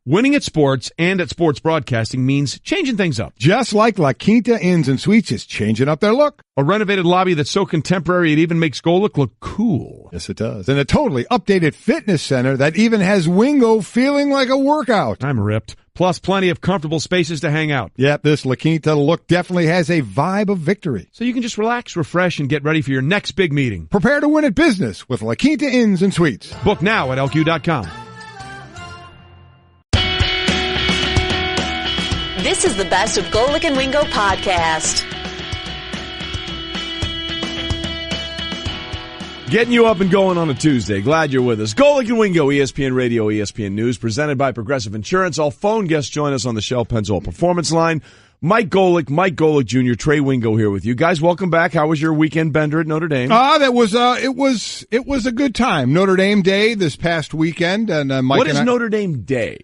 Winning at sports and at sports broadcasting means changing things up. Just like La Quinta Inns and Suites is changing up their look. A renovated lobby that's so contemporary it even makes Golic look cool. Yes, it does. And a totally updated fitness center that even has Wingo feeling like a workout. I'm ripped. Plus plenty of comfortable spaces to hang out. Yep, this La Quinta look definitely has a vibe of victory. So you can just relax, refresh, and get ready for your next big meeting. Prepare to win at business with La Quinta Inns and Suites. Book now at LQ.com. This is the Best of Golic and Wingo podcast. Getting you up and going on a Tuesday. Glad you're with us. Golic and Wingo, ESPN Radio, ESPN News, presented by Progressive Insurance. All phone guests join us on the Shell Pennzoil Performance Line. Mike Golic Jr., Trey Wingo here with you. Guys, welcome back. How was your weekend bender at Notre Dame? It was a good time. Notre Dame Day this past weekend. And Mike What is Notre Dame Day?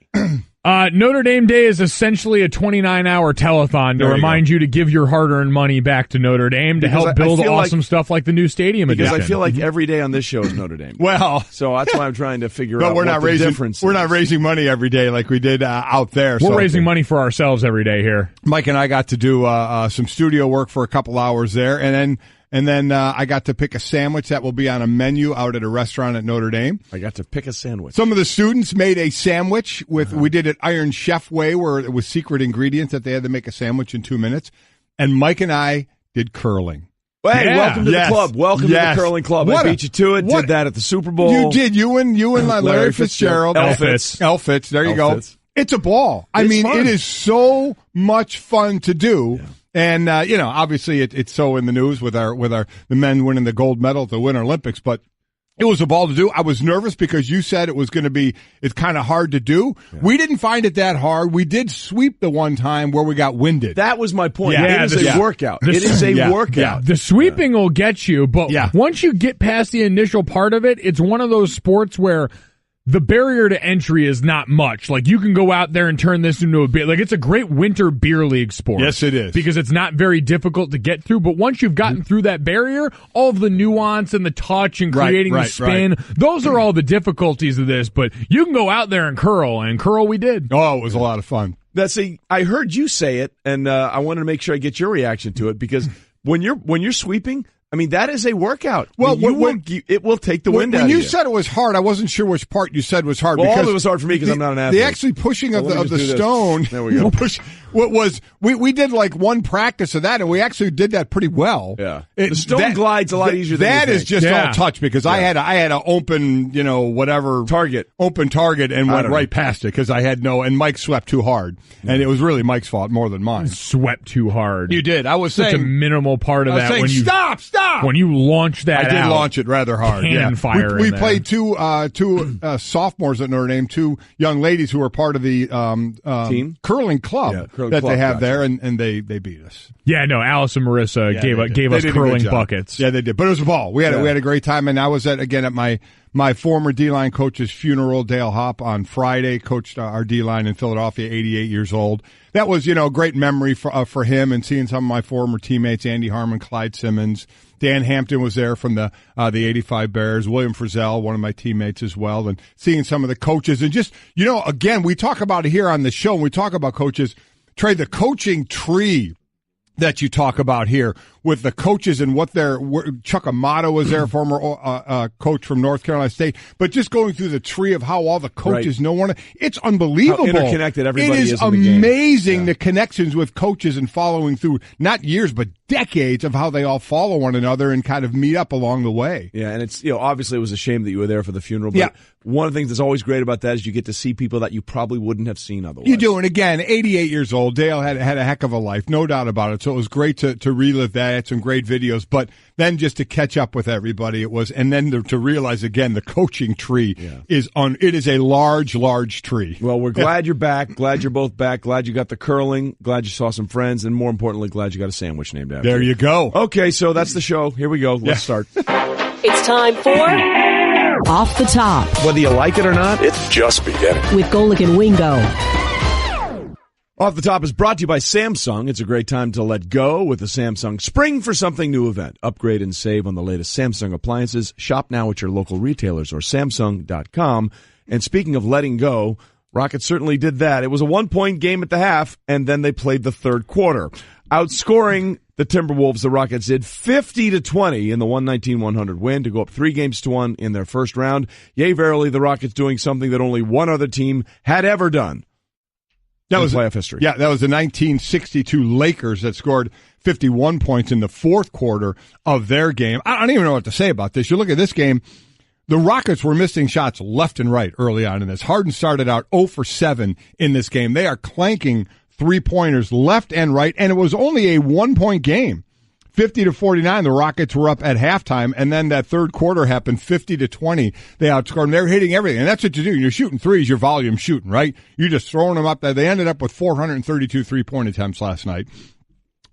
Notre Dame Day is essentially a 29-hour telethon to remind you to give your hard-earned money back to Notre Dame to help build awesome stuff like the new stadium edition. Because I feel like every day on this show is Notre Dame. Well, so that's why I'm trying to figure out what the difference is. We're not raising money every day like we did out there. We're raising money for ourselves every day here. Mike and I got to do some studio work for a couple hours there, and then I got to pick a sandwich that will be on a menu out at a restaurant at Notre Dame. I got to pick a sandwich. Some of the students made a sandwich we did it Iron Chef way, where it was secret ingredients that they had to make a sandwich in 2 minutes. And Mike and I did curling. Hey, welcome to the club. Welcome to the curling club. I beat you to it. Did that at the Super Bowl. You did. You and Larry Fitzgerald. L Fitz. There you go. It's a ball. I mean, it is so much fun to do. Yeah. And obviously it's so in the news with the men winning the gold medal at the Winter Olympics, but it was a ball to do. I was nervous because you said it's kind of hard to do. Yeah. We didn't find it that hard. We did sweep the one time where we got winded. That was my point. Yeah, it is a workout. It is a workout. Yeah. The sweeping will get you, but once you get past the initial part of it, it's one of those sports where the barrier to entry is not much. Like, you can go out there and turn this into a beer. Like, it's a great winter beer league sport. Yes, it is. Because it's not very difficult to get through. But once you've gotten through that barrier, all of the nuance and the touch and creating the spin, those are all the difficulties of this. But you can go out there and curl we did. Oh, it was a lot of fun. I heard you say it, and I wanted to make sure I get your reaction to it, because when you're sweeping, I mean, that is a workout. Well, it will take the wind out of you. When you said it was hard, I wasn't sure which part you said was hard. Well, because all of it was hard for me because I'm not an athlete. The actually pushing of the stone. There we go. We did like one practice of that, and we actually did that pretty well. Yeah, the stone glides a lot easier than that. Is just all touch, because I had an open, open target, and went right past it because I had and Mike swept too hard, and it was really Mike's fault more than mine. Swept too hard. You did. I was such saying a minimal part of that. Saying, stop. When you launch that, I did launch it rather hard. Cannon fire. We played two sophomores at Notre Dame, two young ladies who were part of the team curling club they have there, and they beat us. Yeah, no, Alice and Marissa gave us curling buckets. Yeah, they did. But it was a ball. We had a great time, and I was at my former D-line coach's funeral. Dale Hopp on Friday coached our D-line in Philadelphia, 88 years old. That was, a great memory for him, and seeing some of my former teammates, Andy Harmon, Clyde Simmons. Dan Hampton was there from the 85 Bears. William Frizzell, one of my teammates as well, and seeing some of the coaches. And just, again, we talk about it here on the show, and we talk about coaches. Trey, the coaching tree that you talk about here with the coaches and Chuck Amato was there, former coach from North Carolina State, but just going through the tree of how all the coaches know one another, it's unbelievable. How interconnected everybody is. It is amazing the connections with coaches and following through, not years, but decades of how they all follow one another and kind of meet up along the way. Yeah, and it's, obviously it was a shame that you were there for the funeral, but one of the things that's always great about that is you get to see people that you probably wouldn't have seen otherwise. You do, and again, 88 years old, Dale had a heck of a life, no doubt about it, so it was great to relive that. Some great videos, but then just to catch up with everybody, and then to realize again the coaching tree is a large tree. Well, we're glad you're back. Glad you're both back. Glad you got the curling. Glad you saw some friends, and more importantly, glad you got a sandwich named after you. There you go. Okay, so that's the show. Here we go. Let's start. It's time for Off the Top. Whether you like it or not, it's just beginning. With Golic and Wingo. Off the Top is brought to you by Samsung. It's a great time to let go with the Samsung Spring for Something New event. Upgrade and save on the latest Samsung appliances. Shop now at your local retailers or Samsung.com. And speaking of letting go, Rockets certainly did that. It was a 1-point game at the half, and then they played the third quarter. Outscoring the Timberwolves, the Rockets did 50-20 in the 119-100 win to go up 3-1 in their first round. Yea, verily, the Rockets doing something that only one other team had ever done. That was playoff history. Yeah, that was the 1962 Lakers that scored 51 points in the fourth quarter of their game. I don't even know what to say about this. You look at this game, the Rockets were missing shots left and right early on in this. Harden started out 0 for 7 in this game. They are clanking three-pointers left and right, and it was only a 1-point game. 50-49, the Rockets were up at halftime, and then that third quarter happened, 50-20. They outscored them. They're hitting everything, and that's what you do. You're shooting threes, your volume shooting, right? You're just throwing them up there. They ended up with 432 three-point attempts last night,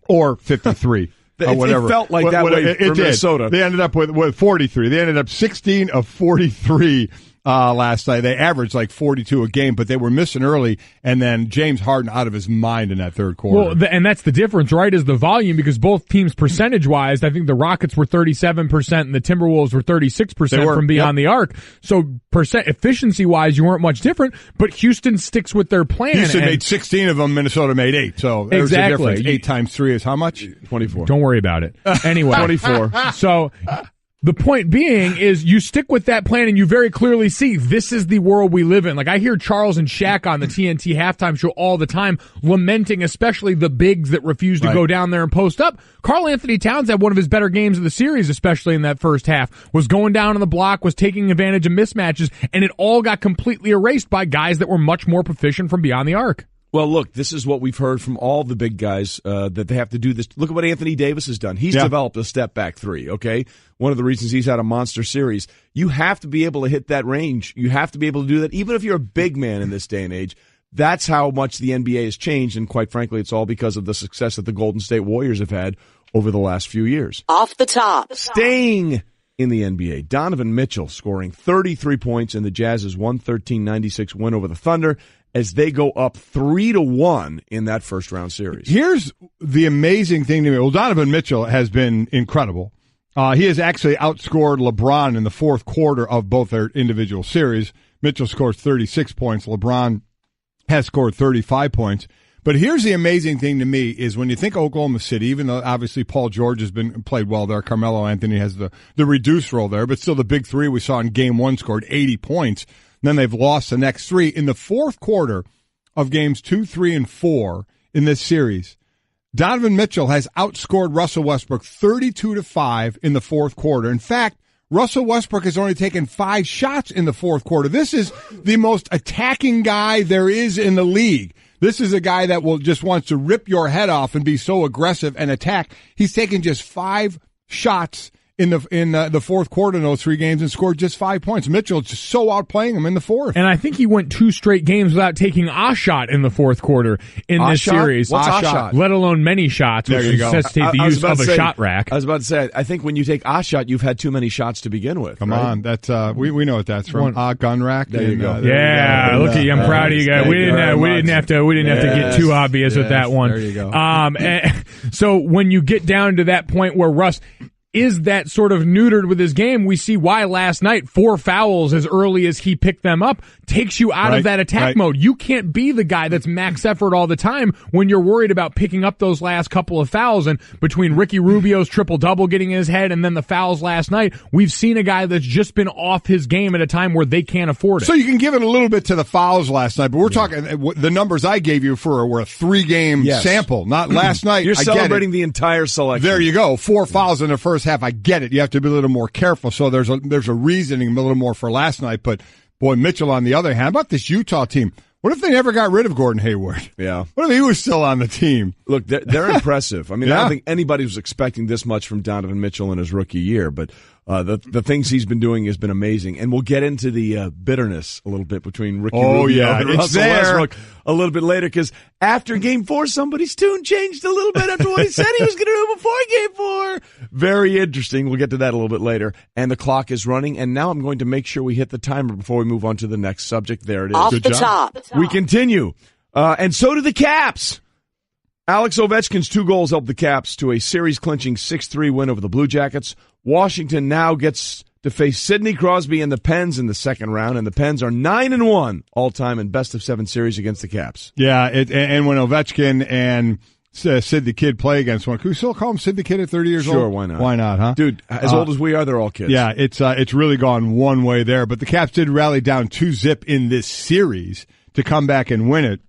or 53. Or whatever. It felt like that way for Minnesota. They ended up with 43. They ended up 16 of 43 last night. They averaged like 42 a game, but they were missing early, and then James Harden out of his mind in that third quarter. Well, and that's the difference, right, is the volume, because both teams percentage-wise, I think the Rockets were 37% and the Timberwolves were 36% from beyond the arc. So efficiency-wise, you weren't much different, but Houston sticks with their plan. Houston made 16 of them, Minnesota made 8. So there's a difference. 8 times 3 is how much? 24. Don't worry about it. Anyway. 24. So the point being is you stick with that plan and you very clearly see this is the world we live in. Like, I hear Charles and Shaq on the TNT halftime show all the time lamenting especially the bigs that refuse to go down there and post up. Karl Anthony Towns had one of his better games of the series, especially in that first half, was going down on the block, was taking advantage of mismatches, and it all got completely erased by guys that were much more proficient from beyond the arc. Well, look, this is what we've heard from all the big guys, that they have to do this. Look at what Anthony Davis has done. He's developed a step-back three, okay? One of the reasons he's had a monster series. You have to be able to hit that range. You have to be able to do that, even if you're a big man in this day and age. That's how much the NBA has changed, and quite frankly, it's all because of the success that the Golden State Warriors have had over the last few years. Off the top. Staying in the NBA, Donovan Mitchell scoring 33 points in the Jazz's 113-96 win over the Thunder, as they go up 3-1 in that first round series. Here's the amazing thing to me. Well, Donovan Mitchell has been incredible. He has actually outscored LeBron in the fourth quarter of both their individual series. Mitchell scores 36 points. LeBron has scored 35 points. But here's the amazing thing to me is when you think Oklahoma City, even though obviously Paul George has been played well there, Carmelo Anthony has the reduced role there, but still the big three we saw in game one scored 80 points. Then they've lost the next 3. In the fourth quarter of games 2, 3, and 4 in this series, Donovan Mitchell has outscored Russell Westbrook 32-5 in the fourth quarter. In fact, Russell Westbrook has only taken 5 shots in the fourth quarter. This is the most attacking guy there is in the league. This is a guy that just wants to rip your head off and be so aggressive and attack. He's taken just 5 shots in the fourth quarter in those 3 games and scored just 5 points. Mitchell just so outplaying him in the fourth. And I think he went 2 straight games without taking a shot in the fourth quarter in this series. What's a shot? Let alone many shots, which necessitate the use of a shot rack. I was about to say, I think when you take a shot, you've had too many shots to begin with. Come on, that's we know what that's from. Gun rack. There you go. Yeah, look at you. I'm proud of you guys. We didn't have to get too obvious with that one. There you go. So when you get down to that point where Russ is that sort of neutered with his game, we see why last night 4 fouls as early as he picked them up takes you out of that attack mode. You can't be the guy that's max effort all the time when you're worried about picking up those last couple of fouls. And between Ricky Rubio's triple-double getting in his head and then the fouls last night, we've seen a guy that's just been off his game at a time where they can't afford it. So you can give it a little bit to the fouls last night, but we're talking the numbers I gave you were a 3-game sample, not last night. You're celebrating the entire selection. There you go. 4 fouls in the first half. I get it. You have to be a little more careful. So there's a reasoning a little more for last night. But boy, Mitchell on the other hand, how about this Utah team? What if they never got rid of Gordon Hayward? Yeah. What if he was still on the team? Look, they're impressive. I mean, I don't think anybody was expecting this much from Donovan Mitchell in his rookie year, but the things he's been doing has been amazing. And we'll get into the bitterness a little bit between Ricky Rubio and Russell Westbrook a little bit later, because after Game 4, somebody's tune changed a little bit after what he said he was going to do before Game 4. Very interesting. We'll get to that a little bit later. And the clock is running, and now I'm going to make sure we hit the timer before we move on to the next subject. There it is. Off the top. We continue. And so do the Caps. Alex Ovechkin's 2 goals helped the Caps to a series-clinching 6-3 win over the Blue Jackets. Washington now gets to face Sidney Crosby and the Pens in the second round, and the Pens are 9-1 all-time in best-of-7 series against the Caps. Yeah, and when Ovechkin and Sid the Kid play against one, can we still call him Sid the Kid at 30 years old? Sure, why not? Why not, huh? Dude, as old as we are, they're all kids. Yeah, it's really gone one way there, but the Caps did rally down 2-0 in this series to come back and win it.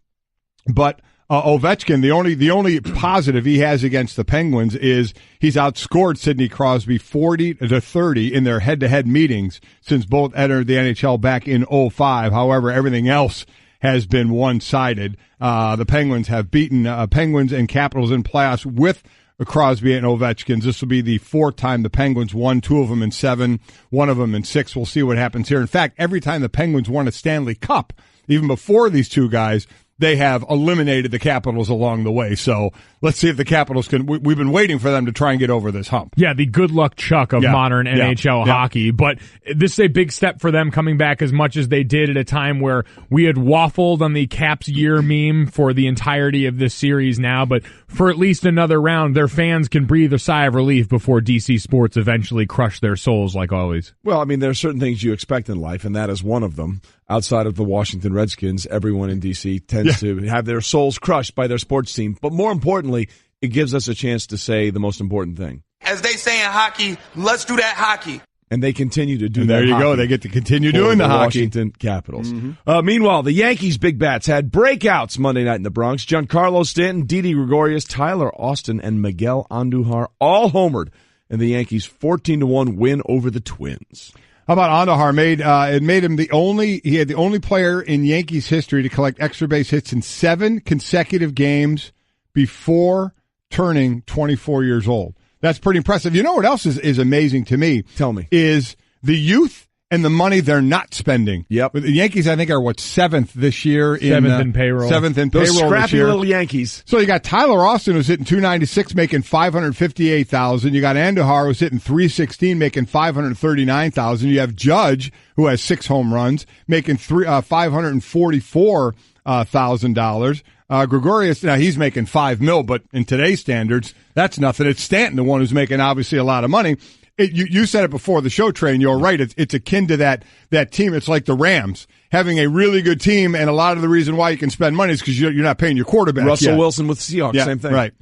But Ovechkin, the only positive he has against the Penguins is he's outscored Sidney Crosby 40-30 in their head-to-head meetings since both entered the NHL back in 2005. However, everything else has been one-sided. The Penguins have beaten Penguins and Capitals in playoffs with Crosby and Ovechkin. This will be the fourth time the Penguins won, 2 of them in 7, 1 of them in 6. We'll see what happens here. In fact, every time the Penguins won a Stanley Cup, even before these two guys, they have eliminated the Capitals along the way. So let's see if the Capitals can. We've been waiting for them to try and get over this hump. Yeah, the good luck Chuck of modern NHL hockey. But this is a big step for them coming back as much as they did at a time where we had waffled on the Caps year meme for the entirety of this series now. But for at least another round, their fans can breathe a sigh of relief before DC Sports eventually crush their souls like always. Well, I mean, there are certain things you expect in life, and that is one of them. Outside of the Washington Redskins, everyone in D.C. tends to have their souls crushed by their sports team. But more importantly, it gives us a chance to say the most important thing. As they say in hockey, let's do that hockey. And they continue to do that. There you go. They get to continue doing the hockey. Washington Capitals. Meanwhile, the Yankees' big bats had breakouts Monday night in the Bronx. Giancarlo Stanton, Didi Gregorius, Tyler Austin, and Miguel Andujar all homered in the Yankees' 14-1 win over the Twins. How about Andujar? It made him the only player in Yankees history to collect extra base hits in 7 consecutive games before turning 24 years old. That's pretty impressive. You know what else is amazing to me? Tell me. Is the youth and the money they're not spending. Yep. The Yankees, I think, are 7th this year? 7th in payroll. 7th in Those payroll scrappy this year. little Yankees. So you got Tyler Austin, who's hitting $296, making $558,000. You got Andujar, who's hitting $316, making $539,000. You have Judge, who has 6 home runs, making $544,000. Gregorius, now he's making $5 million, but in today's standards, that's nothing. It's Stanton, the one who's making obviously a lot of money. You said it before the show, Trey, and you're right. It's akin to that team. It's like the Rams having a really good team, and a lot of the reason why you can spend money is because you're not paying your quarterback. Russell Wilson with the Seahawks, same thing. Right.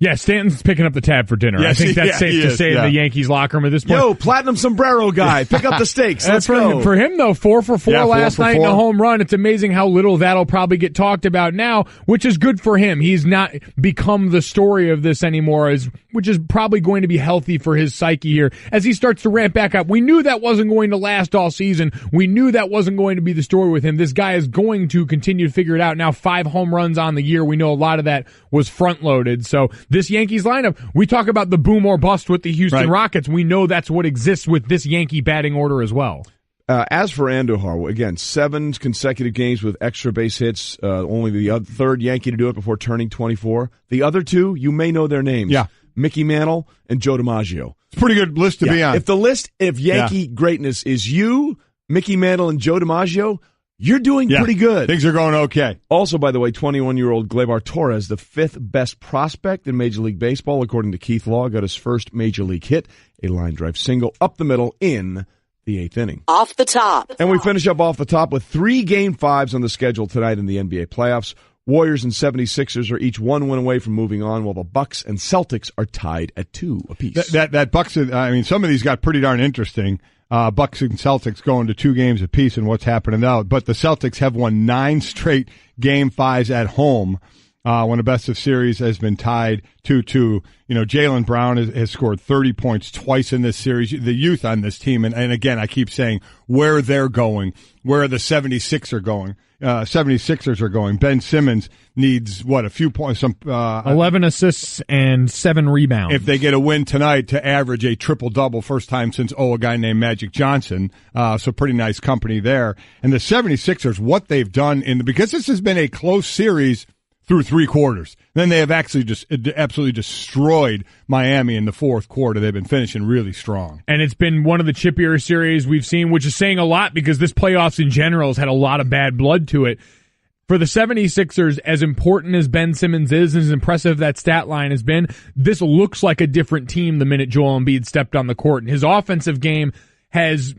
Yeah, Stanton's picking up the tab for dinner. Yes, I think that's safe to say in the Yankees locker room at this point. Yo, platinum sombrero guy, pick up the steaks. Let's go. For him, though, 4 for 4 last night 4. and a home run. It's amazing how little that'll probably get talked about now, which is good for him. He's not become the story of this anymore, which is probably going to be healthy for his psyche here as he starts to ramp back up. We knew that wasn't going to last all season. We knew that wasn't going to be the story with him. This guy is going to continue to figure it out. Now 5 home runs on the year. We know a lot of that was front-loaded. So this Yankees lineup, we talk about the boom or bust with the Houston Rockets. We know that's what exists with this Yankee batting order as well. As for Andujar, again, 7 consecutive games with extra base hits, only the third Yankee to do it before turning 24. The other 2, you may know their names. Yeah. Mickey Mantle and Joe DiMaggio. It's a pretty good list to be on. If Yankee greatness is you, Mickey Mantle, and Joe DiMaggio, you're doing pretty good. Things are going okay. Also, by the way, 21-year-old Gleyber Torres, the 5th best prospect in Major League Baseball, according to Keith Law, got his first Major League hit, a line drive single up the middle in the 8th inning. Off the top. And we finish up off the top with 3 Game 5s on the schedule tonight in the NBA playoffs. Warriors and 76ers are each 1 win away from moving on, while the Bucks and Celtics are tied at 2 apiece. That Bucks, I mean, some of these got pretty darn interesting. Bucks and Celtics going to 2 games apiece and what's happening now. But the Celtics have won 9 straight Game 5s at home when the best of series has been tied 2-2. You know, Jaylen Brown has scored 30 points twice in this series. The youth on this team, and again, I keep saying where they're going, where the 76ers are going. 76ers are going. Ben Simmons needs, a few points, 11 assists and 7 rebounds. If they get a win tonight to average a triple-double, first time since, a guy named Magic Johnson. So pretty nice company there. And the 76ers, what they've done because this has been a close series through 3 quarters. Then they have actually just absolutely destroyed Miami in the 4th quarter. They've been finishing really strong. And it's been one of the chippier series we've seen, which is saying a lot because this playoffs in general has had a lot of bad blood to it. For the 76ers, as important as Ben Simmons is, and as impressive that stat line has been, this looks like a different team the minute Joel Embiid stepped on the court. And his offensive game has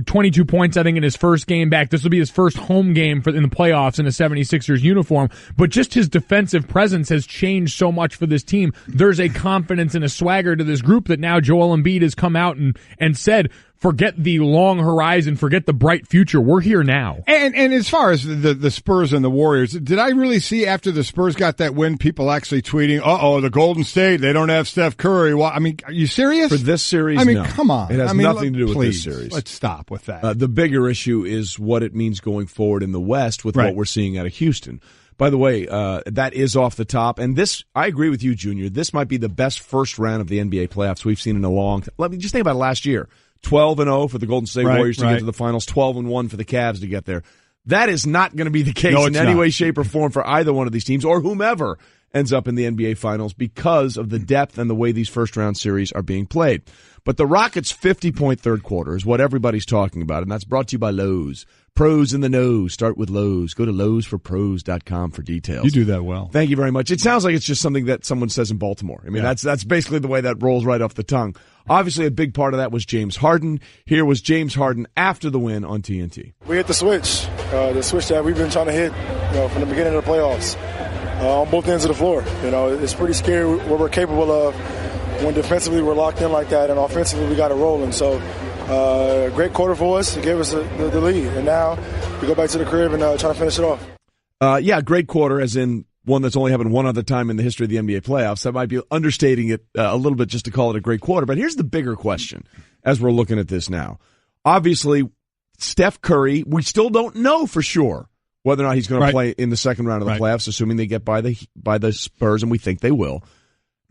22 points, I think, in his first game back. This will be his first home game in the playoffs in a 76ers uniform. But just his defensive presence has changed so much for this team. There's a confidence and a swagger to this group that now Joel Embiid has come out and said, forget the long horizon, forget the bright future. We're here now. And as far as the Spurs and the Warriors, did I really see after the Spurs got that win, people actually tweeting, the Golden State, they don't have Steph Curry. Well, I mean, are you serious? For this series, no. Come on. It has nothing to do with this series. Let's stop with that. The bigger issue is what it means going forward in the West with what we're seeing out of Houston. By the way, that is off the top. And this, I agree with you, Junior. This might be the best first round of the NBA playoffs we've seen in a long time. Let me just think about last year. 12-0 for the Golden State Warriors to get to the finals, 12-1 for the Cavs to get there. That is not going to be the case in any way, shape, or form for either one of these teams or whomever ends up in the NBA Finals because of the depth and the way these first-round series are being played. But the Rockets' 50-point third quarter is what everybody's talking about, and that's brought to you by Lowe's. Pros in the know. Start with Lowe's. Go to lowesforpros.com for details. You do that well. Thank you very much. It sounds like it's just something that someone says in Baltimore. I mean, that's basically the way that rolls right off the tongue. Obviously, a big part of that was James Harden. Here was James Harden after the win on TNT. We hit the switch that we've been trying to hit from the beginning of the playoffs on both ends of the floor. It's pretty scary what we're capable of when defensively we're locked in like that and offensively we got it rolling. So great quarter for us. It gave us the lead. And now we go back to the crib and try to finish it off. Great quarter as in one that's only happened one other time in the history of the NBA playoffs. That might be understating it a little bit just to call it a great quarter. But here's the bigger question as we're looking at this now. Obviously, Steph Curry, we still don't know for sure whether or not he's going to play in the second round of the playoffs, assuming they get by the Spurs, and we think they will.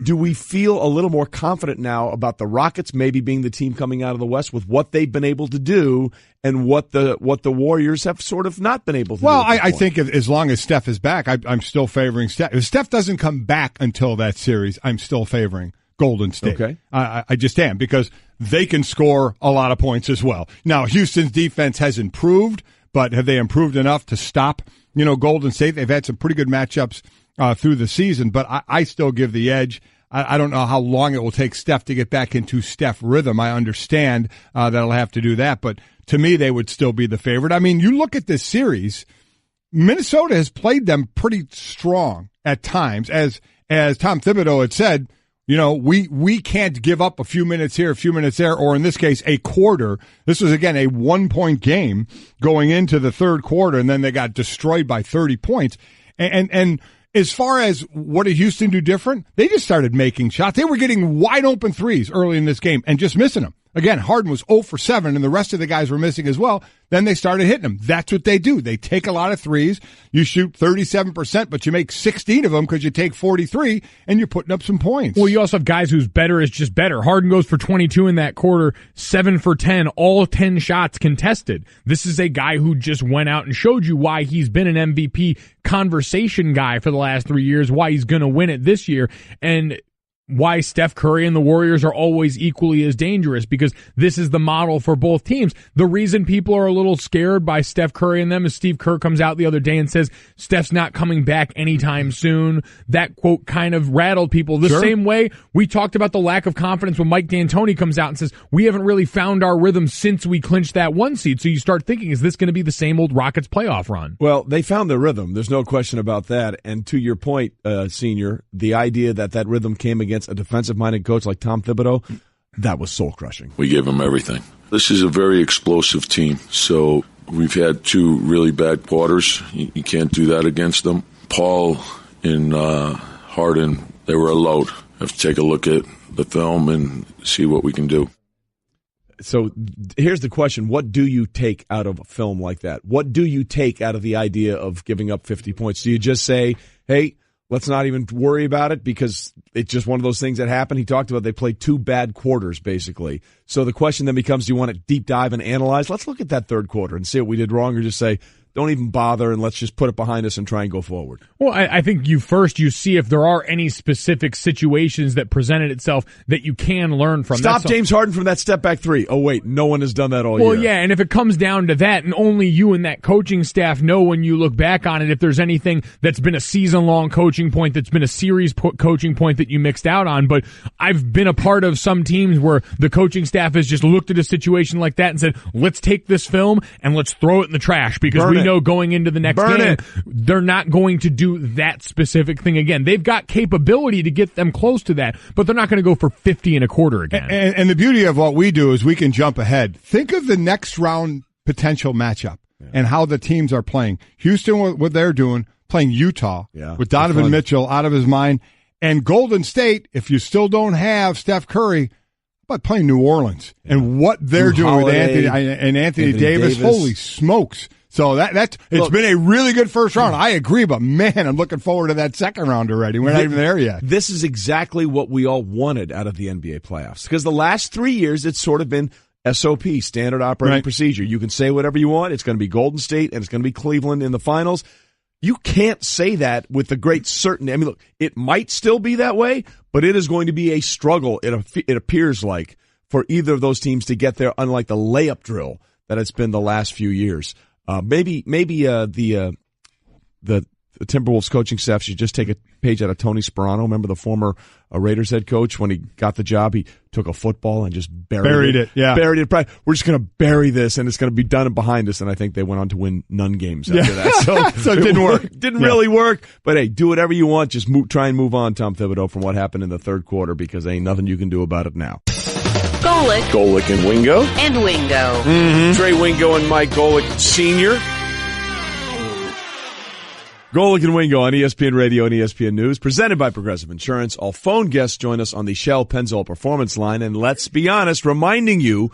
Do we feel a little more confident now about the Rockets maybe being the team coming out of the West with what they've been able to do and what the Warriors have sort of not been able to do? Well, I think as long as Steph is back, I'm still favoring Steph. If Steph doesn't come back until that series, I'm still favoring Golden State. Okay. I just am, because they can score a lot of points as well. Now, Houston's defense has improved, but have they improved enough to stop, Golden State? They've had some pretty good matchups through the season, but I still give the edge. I don't know how long it will take Steph to get back into Steph rhythm. I understand that he'll have to do that, but to me, they would still be the favorite. I mean, you look at this series, Minnesota has played them pretty strong at times. As Tom Thibodeau had said, we can't give up a few minutes here, a few minutes there, or in this case, a quarter. This was, again, a 1-point game going into the third quarter, and then they got destroyed by 30 points. And as far as what did Houston do different, they just started making shots. They were getting wide open threes early in this game and just missing them. Again, Harden was 0 for 7, and the rest of the guys were missing as well. Then they started hitting them. That's what they do. They take a lot of threes. You shoot 37%, but you make 16 of them because you take 43, and you're putting up some points. Well, you also have guys whose better is just better. Harden goes for 22 in that quarter, 7 for 10, all 10 shots contested. This is a guy who just went out and showed you why he's been an MVP conversation guy for the last 3 years, why he's going to win it this year, and why Steph Curry and the Warriors are always equally as dangerous, because this is the model for both teams. The reason people are a little scared by Steph Curry and them is Steve Kerr comes out the other day and says Steph's not coming back anytime soon. That quote kind of rattled people. The same way we talked about the lack of confidence when Mike D'Antoni comes out and says we haven't really found our rhythm since we clinched that 1 seed. So you start thinking, is this going to be the same old Rockets playoff run? Well, they found their rhythm. There's no question about that. And to your point, Senior, the idea that rhythm came against a defensive-minded coach like Tom Thibodeau, that was soul-crushing. We gave them everything. This is a very explosive team, so we've had 2 really bad quarters. You can't do that against them. Paul and Harden, they were a load. Have to take a look at the film and see what we can do. So here's the question. What do you take out of a film like that? What do you take out of the idea of giving up 50 points? Do you just say, hey, let's not even worry about it because it's just one of those things that happen? He talked about they played 2 bad quarters, basically. So the question then becomes, do you want to deep dive and analyze? Let's look at that third quarter and see what we did wrong, or just say, don't even bother, and let's just put it behind us and try and go forward. Well, I think you see if there are any specific situations that presented itself that you can learn from. Stop James Harden from that step-back three. Oh, wait, no one has done that all year. Well, yeah, and if it comes down to that, and only you and that coaching staff know when you look back on it, if there's anything that's been a season-long coaching point, that's been a series coaching point that you mixed out on. But I've been a part of some teams where the coaching staff has just looked at a situation like that and said, let's take this film and let's throw it in the trash because we know going into the next game, they're not going to do that specific thing again. They've got capability to get them close to that, but they're not going to go for 50 and a quarter again. And the beauty of what we do is we can jump ahead. Think of the next round potential matchup and how the teams are playing. Houston, what they're doing, playing Utah with Donovan Mitchell out of his mind. And Golden State, if you still don't have Steph Curry, but playing New Orleans and what they're doing with Anthony Davis. Holy smokes. So it's been a really good first round. I agree, but man, I'm looking forward to that second round already. We're not even there yet. This is exactly what we all wanted out of the NBA playoffs. Because the last 3 years, it's sort of been SOP, standard operating procedure. You can say whatever you want. It's going to be Golden State and it's going to be Cleveland in the finals. You can't say that with the great certainty. I mean, look, it might still be that way, but it is going to be a struggle, it appears like, for either of those teams to get there, unlike the layup drill that it's been the last few years. Maybe the Timberwolves coaching staff should just take a page out of Tony Sperano. Remember the former Raiders head coach? When he got the job, he took a football and just buried it. Yeah. Buried it. We're just going to bury this, and it's going to be done and behind us. And I think they went on to win none games after that. So it didn't work. Didn't really work. But, hey, do whatever you want. Just try and move on, Tom Thibodeau, from what happened in the third quarter because ain't nothing you can do about it now. Golic and Wingo. And Wingo. Mm-hmm. Trey Wingo and Mike Golic Sr. Golic and Wingo on ESPN Radio and ESPN News, presented by Progressive Insurance. All phone guests join us on the Shell Pennzoil Performance Line. And let's be honest, reminding you,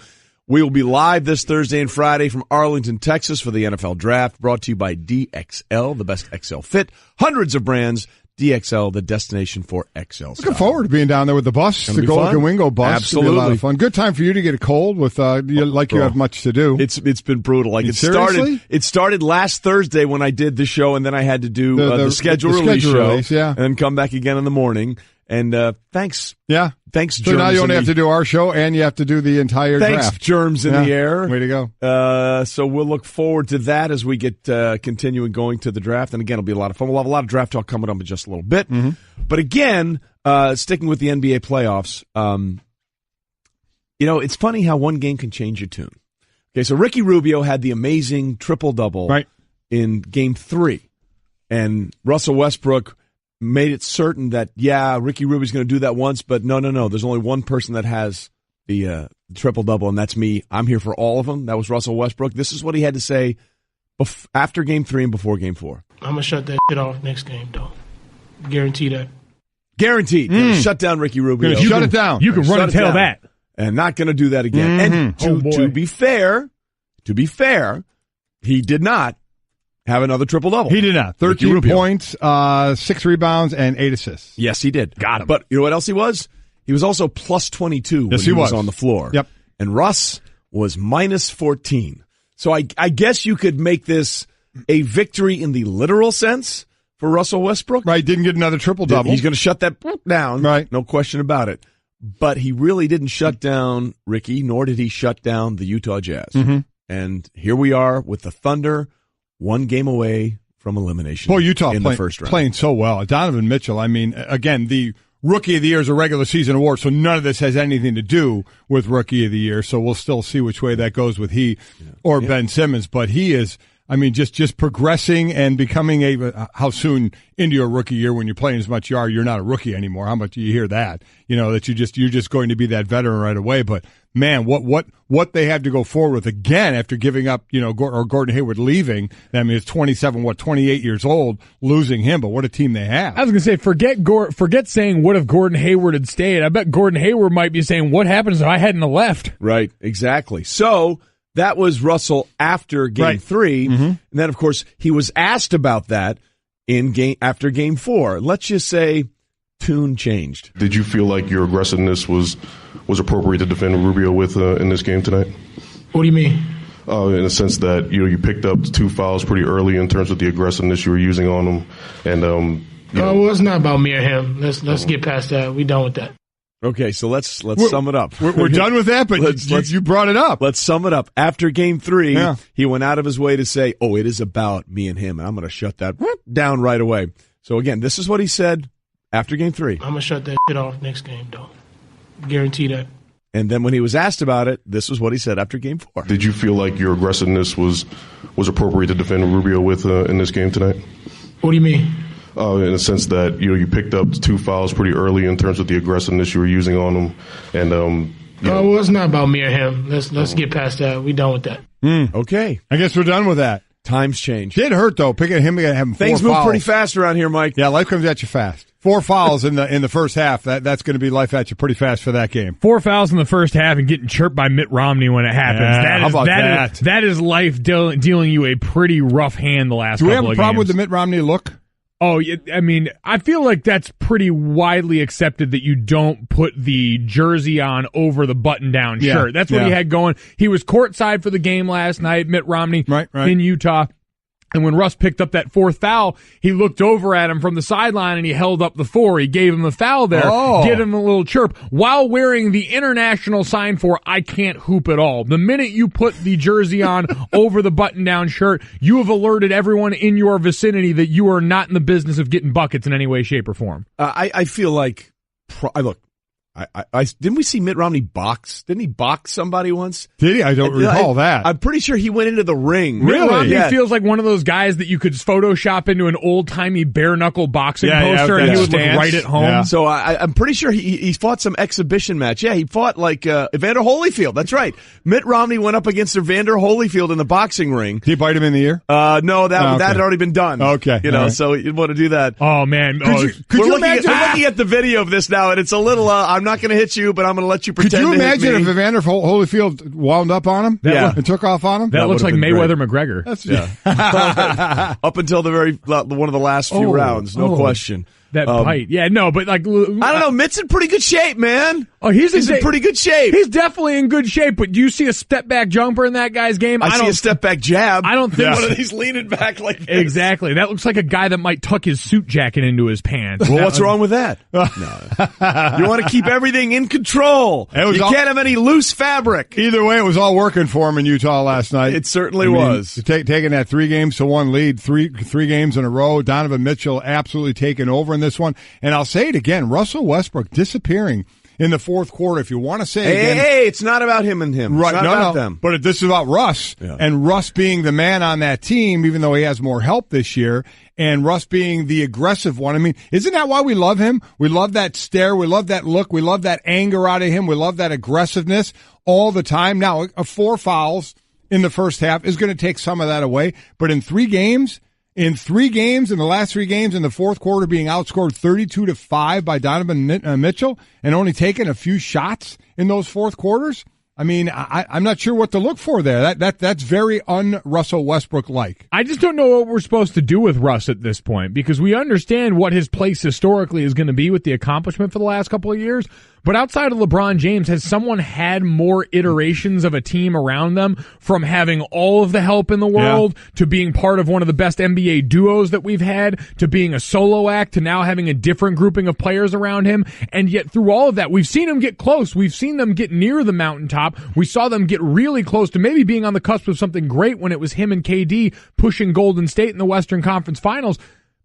we will be live this Thursday and Friday from Arlington, Texas for the NFL Draft, brought to you by DXL, the best XL fit. Hundreds of brands. DXL, the destination for XL. Looking forward to being down there with the bus, the Golic and Wingo bus. Absolutely. It'll be a lot of fun. Good time for you to get a cold with, you have much to do. It's been brutal. Like seriously? It started last Thursday when I did the show, and then I had to do the schedule release show. And then come back again in the morning. And thanks. Yeah. Thanks, so now you only have to do our show, and you have to do the entire draft. Thanks, germs in the air. Way to go. So we'll look forward to that as we get continuing going to the draft. And again, it'll be a lot of fun. We'll have a lot of draft talk coming up in just a little bit. Mm-hmm. But again, sticking with the NBA playoffs, it's funny how one game can change your tune. Okay, so Ricky Rubio had the amazing triple-double in Game 3. And Russell Westbrook made it certain that, Ricky Rubio's going to do that once, but no. There's only one person that has the triple-double, and that's me. I'm here for all of them. That was Russell Westbrook. This is what he had to say after Game 3 and before Game 4. I'm going to shut that shit off next game, though. Guarantee that. Guaranteed. Shut down Ricky Rubio. Shut it down. You can run and tell that. And not going to do that again. Mm-hmm. And to be fair, he did not have another triple-double. He did not. 13 points, 6 rebounds, and 8 assists. Yes, he did. Got him. But you know what else he was? He was also plus 22 when he was on the floor. Yep. And Russ was minus 14. So I guess you could make this a victory in the literal sense for Russell Westbrook. Right, didn't get another triple-double. He's going to shut that down. Right. No question about it. But he really didn't shut down Ricky, nor did he shut down the Utah Jazz. Mm-hmm. And here we are with the Thunder, one game away from elimination. Boy, Utah in the first round. Playing so well. Donovan Mitchell, I mean, again, the Rookie of the Year is a regular season award, so none of this has anything to do with Rookie of the Year, so we'll still see which way that goes with Ben Simmons. But he is, I mean, just progressing and becoming how soon into your rookie year when you're playing as much you're not a rookie anymore. How much do you hear that? That you're just going to be that veteran right away. But man, what they had to go forward with again after giving up, or Gordon Hayward leaving. I mean, it's 28 years old, losing him, but what a team they have. I was going to say, forget saying what if Gordon Hayward had stayed. I bet Gordon Hayward might be saying, what happens if I hadn't left? Right, exactly. So that was Russell after Game 3. Mm-hmm. And then, of course, he was asked about that after Game 4. Let's just say tune changed. Did you feel like your aggressiveness was appropriate to defend Rubio with in this game tonight? What do you mean? In the sense that you picked up 2 fouls pretty early in terms of the aggressiveness you were using on them, and well, it's not about me or him. Let's get past that. We done with that. Okay, so let's sum it up. We're done with that, but you brought it up. Let's sum it up. After Game 3, he went out of his way to say, "Oh, it is about me and him," and I'm going to shut that down right away. So again, this is what he said after Game 3. I'm going to shut that shit off next game, though. Guarantee that. And then when he was asked about it, this was what he said after Game 4. Did you feel like your aggressiveness was appropriate to defend Rubio with in this game tonight? What do you mean? In the sense that you picked up 2 fouls pretty early in terms of the aggressiveness you were using on them, and well, it's not about me or him. Let's get past that. We done with that. Okay, I guess we're done with that. Times change. Did hurt though. Picking him and having 4 Things fouls. move pretty fast around here, Mike. Yeah, life comes at you fast. 4 fouls in the first half. That's going to be life at you pretty fast for that game. 4 fouls in the first half and getting chirped by Mitt Romney when it happens. Yeah, how about that? That is life dealing you a pretty rough hand the last couple of games. Do we have a problem with the Mitt Romney look? Oh, I mean, I feel like that's pretty widely accepted that you don't put the jersey on over the button-down shirt. That's what he had going. He was courtside for the game last night, Mitt Romney, in Utah. And when Russ picked up that 4th foul, he looked over at him from the sideline and he held up the 4. He gave him the foul there, get him a little chirp, while wearing the international sign for I can't hoop at all. The minute you put the jersey on over the button-down shirt, you have alerted everyone in your vicinity that you are not in the business of getting buckets in any way, shape, or form. I feel like, look, I didn't we see Mitt Romney box? Didn't he box somebody once? Did he? I don't recall that. I'm pretty sure he went into the ring. Mitt Romney feels like one of those guys that you could Photoshop into an old-timey bare-knuckle boxing poster and he would look right at home. Yeah. So I'm pretty sure he fought some exhibition match. Yeah, he fought like Evander Holyfield. That's right. Mitt Romney went up against Evander Holyfield in the boxing ring. Did he bite him in the ear? No, that had already been done. Okay. So you want to do that. Oh, man. We're looking at the video of this now, and it's a little, I'm not going to hit you, but I'm going to let you pretend. Could you imagine if Evander Holyfield wound up on him? And took off on him? That looks like Mayweather McGregor. Up until one of the last few rounds, no question. That bite. Yeah, no, but like... I don't know, Mitt's in pretty good shape, man. Oh, he's in pretty good shape. He's definitely in good shape, but do you see a step-back jumper in that guy's game? I see a step-back jab. I don't think... One of these leaning back like this. Exactly. That looks like a guy that might tuck his suit jacket into his pants. Well, what's wrong with that? No. You want to keep everything in control. You can't have any loose fabric. Either way, it was all working for him in Utah last night. It certainly was. Taking that 3-1 lead, three games in a row. Donovan Mitchell absolutely taking over in this one. And I'll say it again, Russell Westbrook disappearing in the fourth quarter. If you want to say again, hey, it's not about him and him. Right, it's not about them. But this is about Russ. Yeah. And Russ being the man on that team, even though he has more help this year, and Russ being the aggressive one. I mean, isn't that why we love him? We love that stare. We love that look. We love that anger out of him. We love that aggressiveness all the time. Now, 4 fouls in the first half is going to take some of that away. But in 3 games, in the last 3 games, in the fourth quarter, being outscored 32-5 by Donovan Mitchell and only taking a few shots in those fourth quarters. I mean, I'm not sure what to look for there. That's very un-Russell Westbrook-like. I just don't know what we're supposed to do with Russ at this point, because we understand what his place historically is going to be with the accomplishment for the last couple of years. But outside of LeBron James, has someone had more iterations of a team around them, from having all of the help in the world to being part of one of the best NBA duos that we've had, to being a solo act, to now having a different grouping of players around him? And yet through all of that, we've seen him get close. We've seen them get near the mountaintop. We saw them get really close to maybe being on the cusp of something great when it was him and KD pushing Golden State in the Western Conference Finals.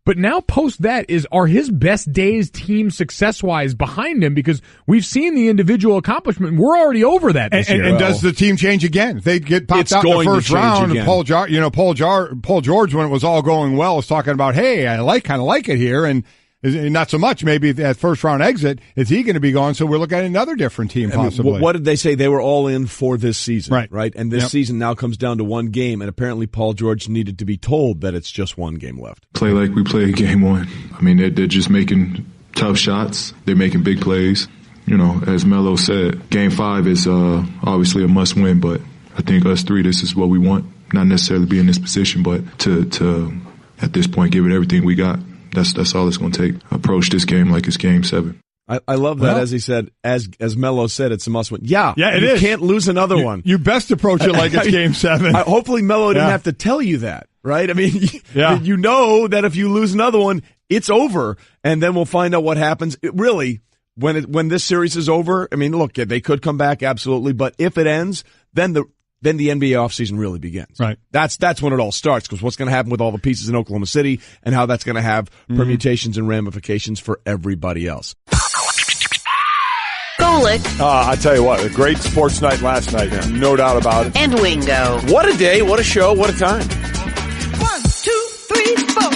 But now post that are his best days team success-wise behind him, because we've seen the individual accomplishment. We're already over that this year. And does the team change again? If they get popped out in the first round, and Paul George, when it was all going well, was talking about, hey, I kind of like it here, and not so much maybe at first round exit. Is he going to be gone? So we're looking at another different team possibly. What did they say? They were all in for this season, right? And this season now comes down to 1 game, and apparently Paul George needed to be told that it's just 1 game left. Play like we played game 1. I mean, they're just making tough shots. They're making big plays. You know, as Melo said, game 5 is obviously a must win, but I think us 3, this is what we want. Not necessarily be in this position, but to at this point give it everything we got. That's all it's going to take. Approach this game like it's game 7. I love that. As he said, as Melo said, it's a must win. Yeah, it is. You can't lose another one. You best approach it like it's Game 7. Hopefully Melo didn't have to tell you that, right? I mean, you know that if you lose another one, it's over, and then we'll find out what happens. Really, when this series is over, I mean, look, they could come back, absolutely, but if it ends, then the NBA offseason really begins. Right. That's when it all starts, because what's going to happen with all the pieces in Oklahoma City and how that's going to have permutations and ramifications for everybody else. Golic. I tell you what, a great sports night last night, no doubt about it. And Wingo. What a day, what a show, what a time. 1, 2, 3, 4.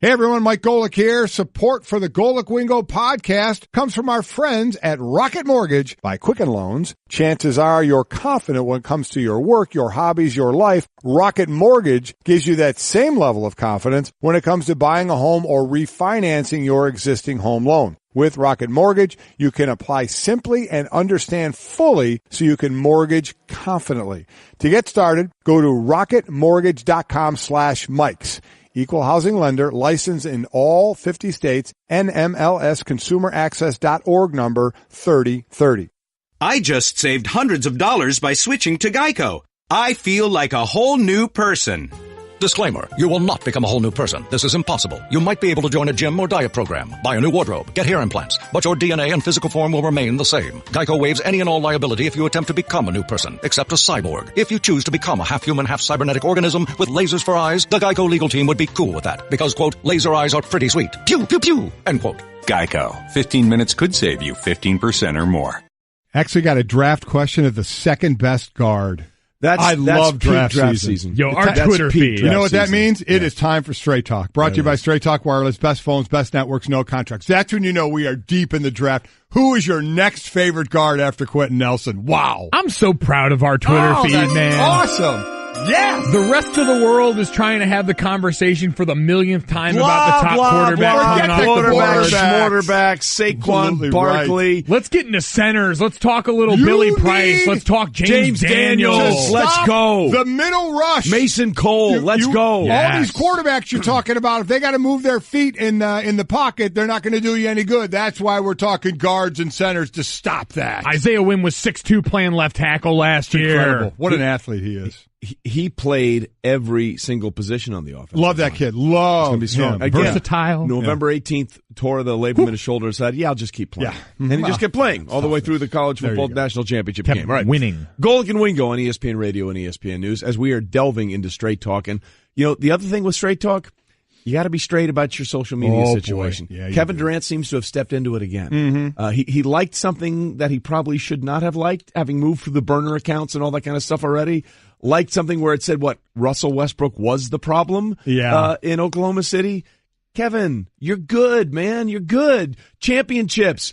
Hey everyone, Mike Golic here. Support for the Golic Wingo podcast comes from our friends at Rocket Mortgage by Quicken Loans. Chances are you're confident when it comes to your work, your hobbies, your life. Rocket Mortgage gives you that same level of confidence when it comes to buying a home or refinancing your existing home loan. With Rocket Mortgage, you can apply simply and understand fully so you can mortgage confidently. To get started, go to rocketmortgage.com/Mikes. Equal housing lender, licensed in all 50 states, NMLS consumeraccess.org number 3030. I just saved hundreds of dollars by switching to Geico. I feel like a whole new person. Disclaimer, you will not become a whole new person. This is impossible. You might be able to join a gym or diet program, buy a new wardrobe, get hair implants, but your DNA and physical form will remain the same. Geico waives any and all liability if you attempt to become a new person, except a cyborg. If you choose to become a half-human, half-cybernetic organism with lasers for eyes, the Geico legal team would be cool with that, because, quote, laser eyes are pretty sweet. Pew, pew, pew, end quote. Geico. 15 minutes could save you 15% or more. Actually got a draft question of the second best guard. I love draft season. Yo, our Twitter feed. You know what that means? It is time for Straight Talk. Brought to you by Straight Talk Wireless. Best phones, best networks, no contracts. That's when you know we are deep in the draft. Who is your next favorite guard after Quentin Nelson? Wow. I'm so proud of our Twitter feed, man. Awesome. Yes! The rest of the world is trying to have the conversation for the millionth time about the top quarterback coming off the board. Quarterback, Saquon Barkley. Right. Let's get into centers. Let's talk a little Billy Price. Let's talk James Daniels. Let's go. The middle rush. Mason Cole. Let's go. Yes. All these quarterbacks you're talking about, if they got to move their feet in the pocket, they're not going to do you any good. That's why we're talking guards and centers to stop that. Isaiah Wynn was 6'2", playing left tackle last year. Incredible. What an athlete he is. He played every single position on the offense. Love that kid. Love him. Again, versatile. November 18th, tore the labrum in his shoulder. Said, I'll just keep playing. And he just kept playing all the way through the college football national championship game. Right. Winning. Golic and Wingo on ESPN Radio and ESPN News as we are delving into straight talk. And, the other thing with straight talk, you got to be straight about your social media situation. Yeah, Kevin Durant seems to have stepped into it again. He liked something that he probably should not have liked, having moved through the burner accounts and all that kind of stuff already. Liked something where it said Russell Westbrook was the problem in Oklahoma City. Kevin, you're good, man. You're good. Championships.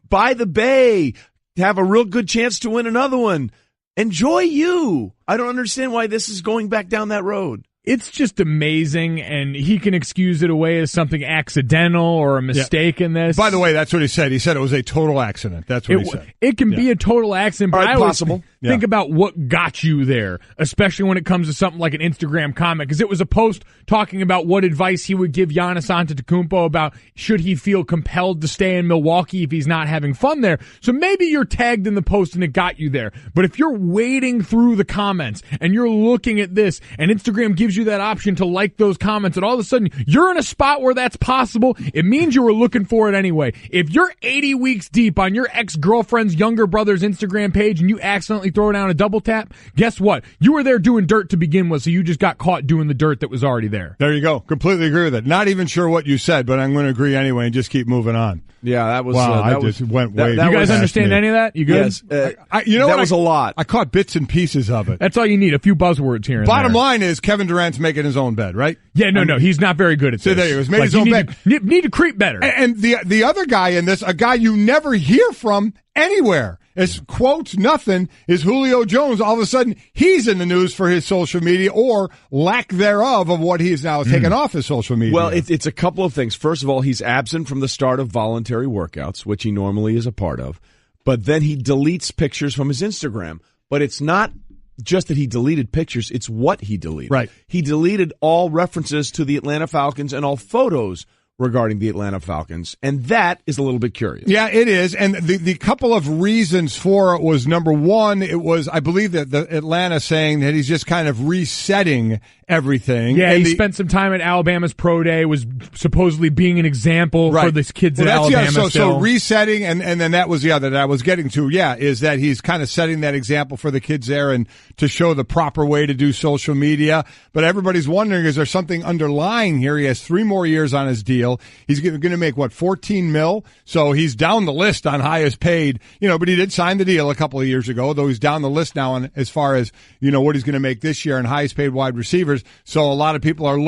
By the Bay. Have a real good chance to win another one. Enjoy you. I don't understand why this is going back down that road. It's just amazing, and he can excuse it away as something accidental or a mistake in this. By the way, that's what he said. He said it was a total accident. That's what he said. It can be a total accident, but I always think about what got you there, especially when it comes to something like an Instagram comment, because it was a post talking about what advice he would give Giannis Antetokounmpo about should he feel compelled to stay in Milwaukee if he's not having fun there. So maybe you're tagged in the post and it got you there. But if you're wading through the comments and you're looking at this and Instagram gives you that option to like those comments, and all of a sudden you're in a spot where that's possible, it means you were looking for it anyway. If you're 80 weeks deep on your ex-girlfriend's younger brother's Instagram page and you accidentally throw down a double tap, guess what? You were there doing dirt to begin with, so you just got caught doing the dirt that was already there. There you go. Completely agree with it. Not even sure what you said, but I'm going to agree anyway and just keep moving on. Yeah, that was... Wow, I just went way... You guys understand any of that? You good? Yes. That was a lot. I caught bits and pieces of it. That's all you need, a few buzzwords here and Bottom there. line is Kevin Durant's making his own bed, right? Yeah, no, he's not very good at this. So there he was, made his own bed. Need to creep better. And the other guy in this, a guy you never hear from anywhere, as quotes nothing, is Julio Jones. All of a sudden, he's in the news for his social media or lack thereof of what he is now taken off his social media. Well, it's a couple of things. First of all, he's absent from the start of voluntary workouts, which he normally is a part of. But then he deletes pictures from his Instagram. But it's not just that he deleted pictures, it's what he deleted. Right. He deleted all references to the Atlanta Falcons and all photos regarding the Atlanta Falcons, and that is a little bit curious. Yeah, it is, and the couple of reasons for it was, number one, it was, I believe, that the Atlanta saying that he's just kind of resetting everything. Yeah, he spent some time at Alabama's Pro Day, was supposedly being an example for this kids at Alabama. So resetting, and then that was the other that I was getting to, is that he's kind of setting that example for the kids there and to show the proper way to do social media. But everybody's wondering, is there something underlying here? He has 3 more years on his deal. He's going to make, $14 million? So he's down the list on highest paid, but he did sign the deal a couple of years ago, though he's down the list now on as far as, what he's going to make this year on highest paid wide receivers. So a lot of people are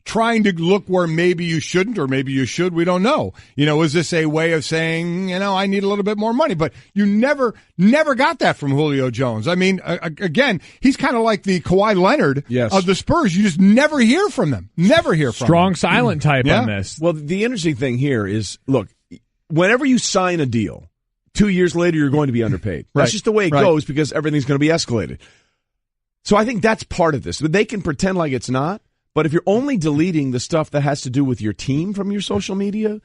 trying to look where maybe you shouldn't or maybe you should. We don't know. Is this a way of saying, I need a little bit more money? But you never got that from Julio Jones. I mean, again, he's kind of like the Kawhi Leonard of the Spurs. You just never hear from them. Never hear from them. Strong silent type on this. Well, the interesting thing here is, look, whenever you sign a deal, 2 years later you're going to be underpaid. That's just the way it goes because everything's going to be escalated. So I think that's part of this. They can pretend like it's not, but if you're only deleting the stuff that has to do with your team from your social media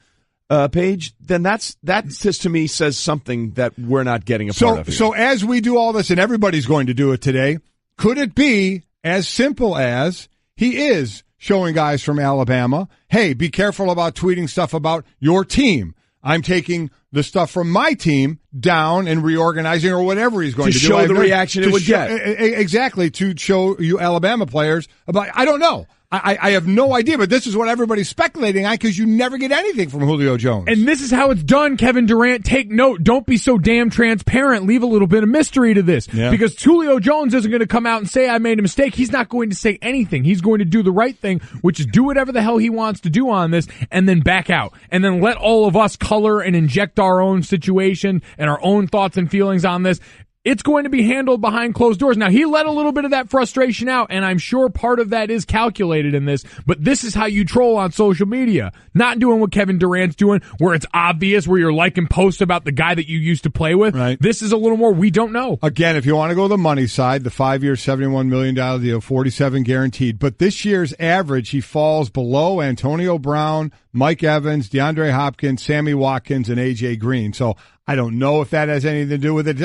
page, then that just to me says something that we're not getting a part of here. So as we do all this, and everybody's going to do it today, could it be as simple as he is showing guys from Alabama, hey, be careful about tweeting stuff about your team. I'm taking the stuff from my team down and reorganizing or whatever he's going to do. To show the reaction it would get. Exactly, to show you Alabama players about, I don't know. I have no idea, but this is what everybody's speculating on because you never get anything from Julio Jones. And this is how it's done, Kevin Durant. Take note. Don't be so damn transparent. Leave a little bit of mystery to this. Yeah. Because Julio Jones isn't going to come out and say, I made a mistake. He's not going to say anything. He's going to do the right thing, which is do whatever the hell he wants to do on this and then back out. And then let all of us color and inject our own situation and our own thoughts and feelings on this. It's going to be handled behind closed doors. Now, he let a little bit of that frustration out, and I'm sure part of that is calculated in this, but this is how you troll on social media. Not doing what Kevin Durant's doing, where it's obvious, where you're liking posts about the guy that you used to play with. Right. This is a little more, we don't know. Again, if you want to go the money side, the 5-year, $71 million deal, $47 guaranteed. But this year's average, he falls below Antonio Brown, Mike Evans, DeAndre Hopkins, Sammy Watkins, and A.J. Green. So I don't know if that has anything to do with it.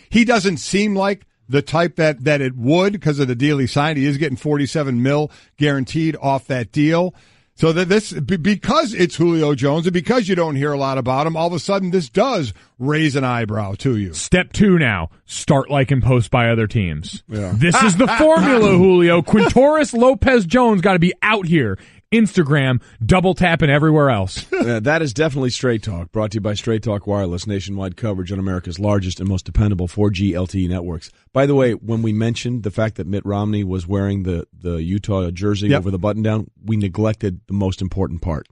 He doesn't seem like the type that it would because of the deal he signed. He is getting $47 million guaranteed off that deal. So that because it's Julio Jones and because you don't hear a lot about him, all of a sudden this does raise an eyebrow to you. Step 2 now, start liking posts by other teams. Yeah. This is the formula, Julio. Quintorris Lopez-Jones got to be out here. Instagram, double tapping everywhere else. That is definitely Straight Talk, brought to you by Straight Talk Wireless, nationwide coverage on America's largest and most dependable 4G LTE networks. By the way, when we mentioned the fact that Mitt Romney was wearing the Utah jersey over the button down, we neglected the most important part.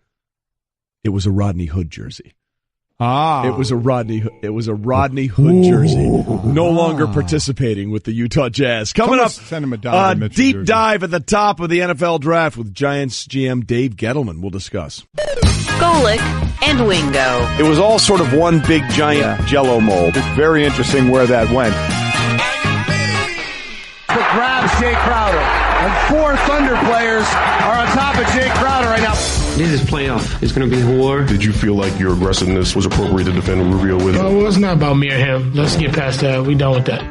It was a Rodney Hood jersey. It was a Rodney Hood jersey. No longer participating with the Utah Jazz. Coming up, send him a deep dive at the top of the NFL draft with Giants GM Dave Gettleman. We'll discuss. Golic and Wingo. It was all sort of one big giant Jell-O mold. It's very interesting where that went. To grab Jay Crowder. And 4 Thunder players are on top of Jay Crowder right now. This is playoff. It's going to be war. Did you feel like your aggressiveness was appropriate to defend Rubio with? Well, it's not about me or him. Let's get past that. We done with that.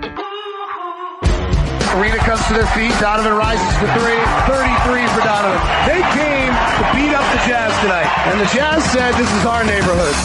Arena comes to their feet. Donovan rises for 3. 33 for Donovan. They came to beat up the Jazz tonight. And the Jazz said, this is our neighborhood.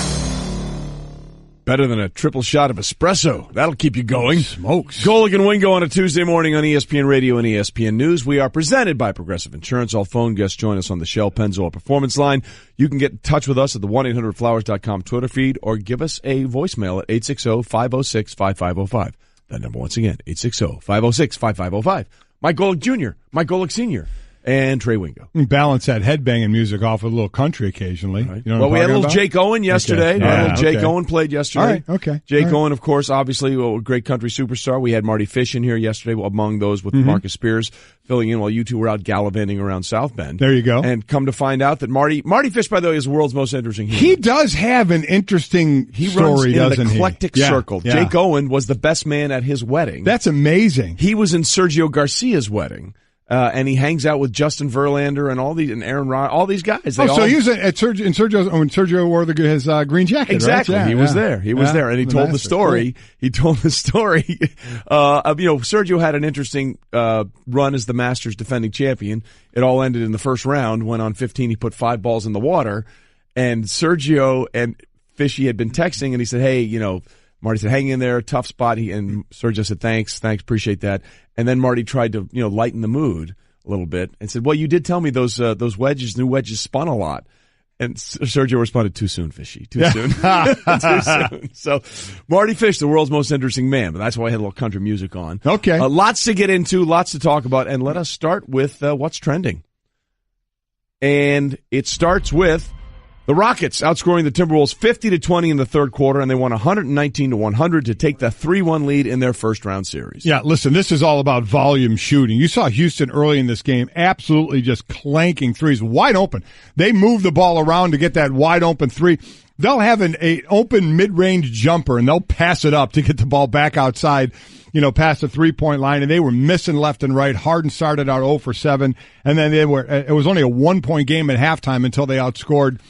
Better than a triple shot of espresso. That'll keep you going. Smokes. Golic and Wingo on a Tuesday morning on ESPN Radio and ESPN News. We are presented by Progressive Insurance. All phone guests join us on the Shell Pennzoil Performance Line. You can get in touch with us at the 1-800-Flowers.com Twitter feed or give us a voicemail at 860-506-5505. That number once again, 860-506-5505. Mike Golic Jr., Mike Golic Sr., and Trey Wingo. Balance that headbanging music off with a little country occasionally. Right. You know well, we had a little about? Jake Owen yesterday. Okay. Yeah, Jake Owen played yesterday. All right, okay. Jake Owen, of course, obviously a great country superstar. We had Marty Fish in here yesterday, among those with Marcus Spears filling in while you two were out gallivanting around South Bend. There you go. And come to find out that Marty Fish, by the way, is the world's most interesting human. He does have an interesting story, runs doesn't in an eclectic circle. Yeah. Jake Owen was the best man at his wedding. That's amazing. He was in Sergio Garcia's wedding. and he hangs out with Justin Verlander and Aaron Rodgers, all these guys. So he was at Sergio wore his green jacket. Exactly. Right? He was there. He was there, and he told the story. Cool. He told the story of, Sergio had an interesting run as the Masters defending champion. It all ended in the first round. Went on 15. He put 5 balls in the water, and Sergio and Fishy had been texting, and he said, "Hey, Marty said, hang in there, tough spot." And Sergio said, thanks, appreciate that. And then Marty tried to, lighten the mood a little bit and said, well, you did tell me those new wedges spun a lot. And Sergio responded, too soon, Fishy, too soon. Too soon. So Marty Fish, the world's most interesting man, but that's why I had a little country music on. Okay. Lots to get into, lots to talk about, and let us start with what's trending. And it starts with the Rockets outscoring the Timberwolves 50-20 in the third quarter, and they won 119-100 to take the 3-1 lead in their first-round series. Yeah, listen, this is all about volume shooting. You saw Houston early in this game absolutely just clanking threes, wide open. They move the ball around to get that wide-open three. They'll have an open mid-range jumper, and they'll pass it up to get the ball back outside, past the three-point line, and they were missing left and right. Harden started out 0 for 7, and then it was only a 1-point game at halftime until they outscored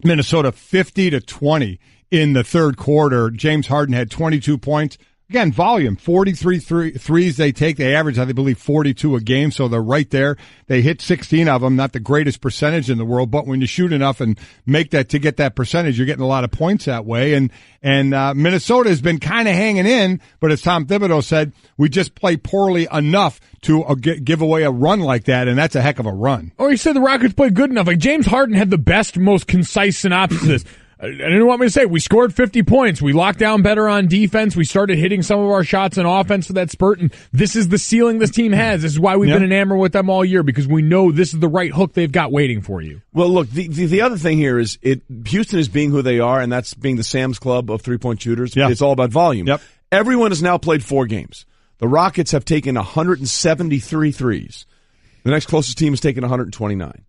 Minnesota 50-20 in the third quarter. James Harden had 22 points. Again, volume, 43 threes they take. They average, I believe, 42 a game, so they're right there. They hit 16 of them, not the greatest percentage in the world, but when you shoot enough and make that to get that percentage, you're getting a lot of points that way. And Minnesota has been kind of hanging in, but as Tom Thibodeau said, we just play poorly enough to give away a run like that, and that's a heck of a run. Or he said the Rockets played good enough. Like James Harden had the best, most concise synopsis. I didn't want me to say, we scored 50 points. We locked down better on defense. We started hitting some of our shots in offense for that spurt, and this is the ceiling this team has. This is why we've been enamored with them all year, because we know this is the right hook they've got waiting for you. Well, look, the other thing here is Houston is being who they are, and that's being the Sam's Club of three-point shooters. Yep. It's all about volume. Yep. Everyone has now played 4 games. The Rockets have taken 173 threes. The next closest team has taken 129.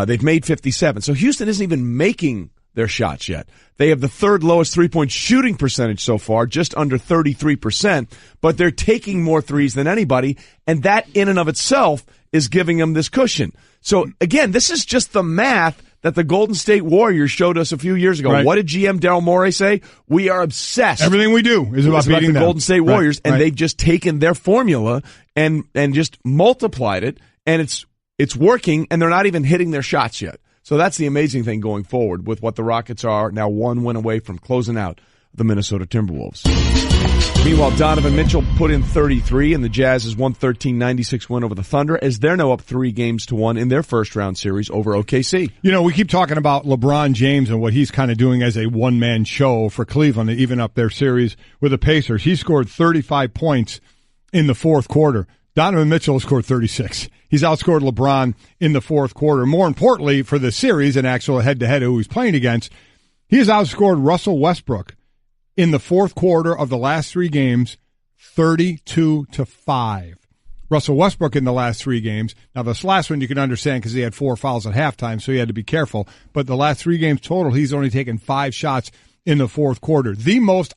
They've made 57. So Houston isn't even making their shots yet. They have the third lowest three-point shooting percentage so far, just under 33%, but they're taking more threes than anybody, and that in and of itself is giving them this cushion. So again, this is just the math that the Golden State Warriors showed us a few years ago. Right. What did GM Daryl Morey say? We are obsessed. Everything we do is about beating the Golden State Warriors, and they've just taken their formula and just multiplied it, and it's working, and they're not even hitting their shots yet. So that's the amazing thing going forward with what the Rockets are now 1 win away from closing out the Minnesota Timberwolves. Meanwhile, Donovan Mitchell put in 33 and the Jazz's 113-96 win over the Thunder as they're now up 3-1 in their first-round series over OKC. We keep talking about LeBron James and what he's kind of doing as a one-man show for Cleveland to even up their series with the Pacers. He scored 35 points in the fourth quarter. Donovan Mitchell scored 36. He's outscored LeBron in the fourth quarter. More importantly, for the series and actual head-to-head who he's playing against, he has outscored Russell Westbrook in the fourth quarter of the last 3 games, 32-5. Russell Westbrook in the last 3 games. Now, this last one you can understand because he had 4 fouls at halftime, so he had to be careful. But the last 3 games total, he's only taken 5 shots in the fourth quarter. The most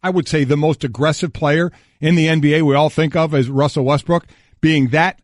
aggressive player in the NBA we all think of as Russell Westbrook. Being that,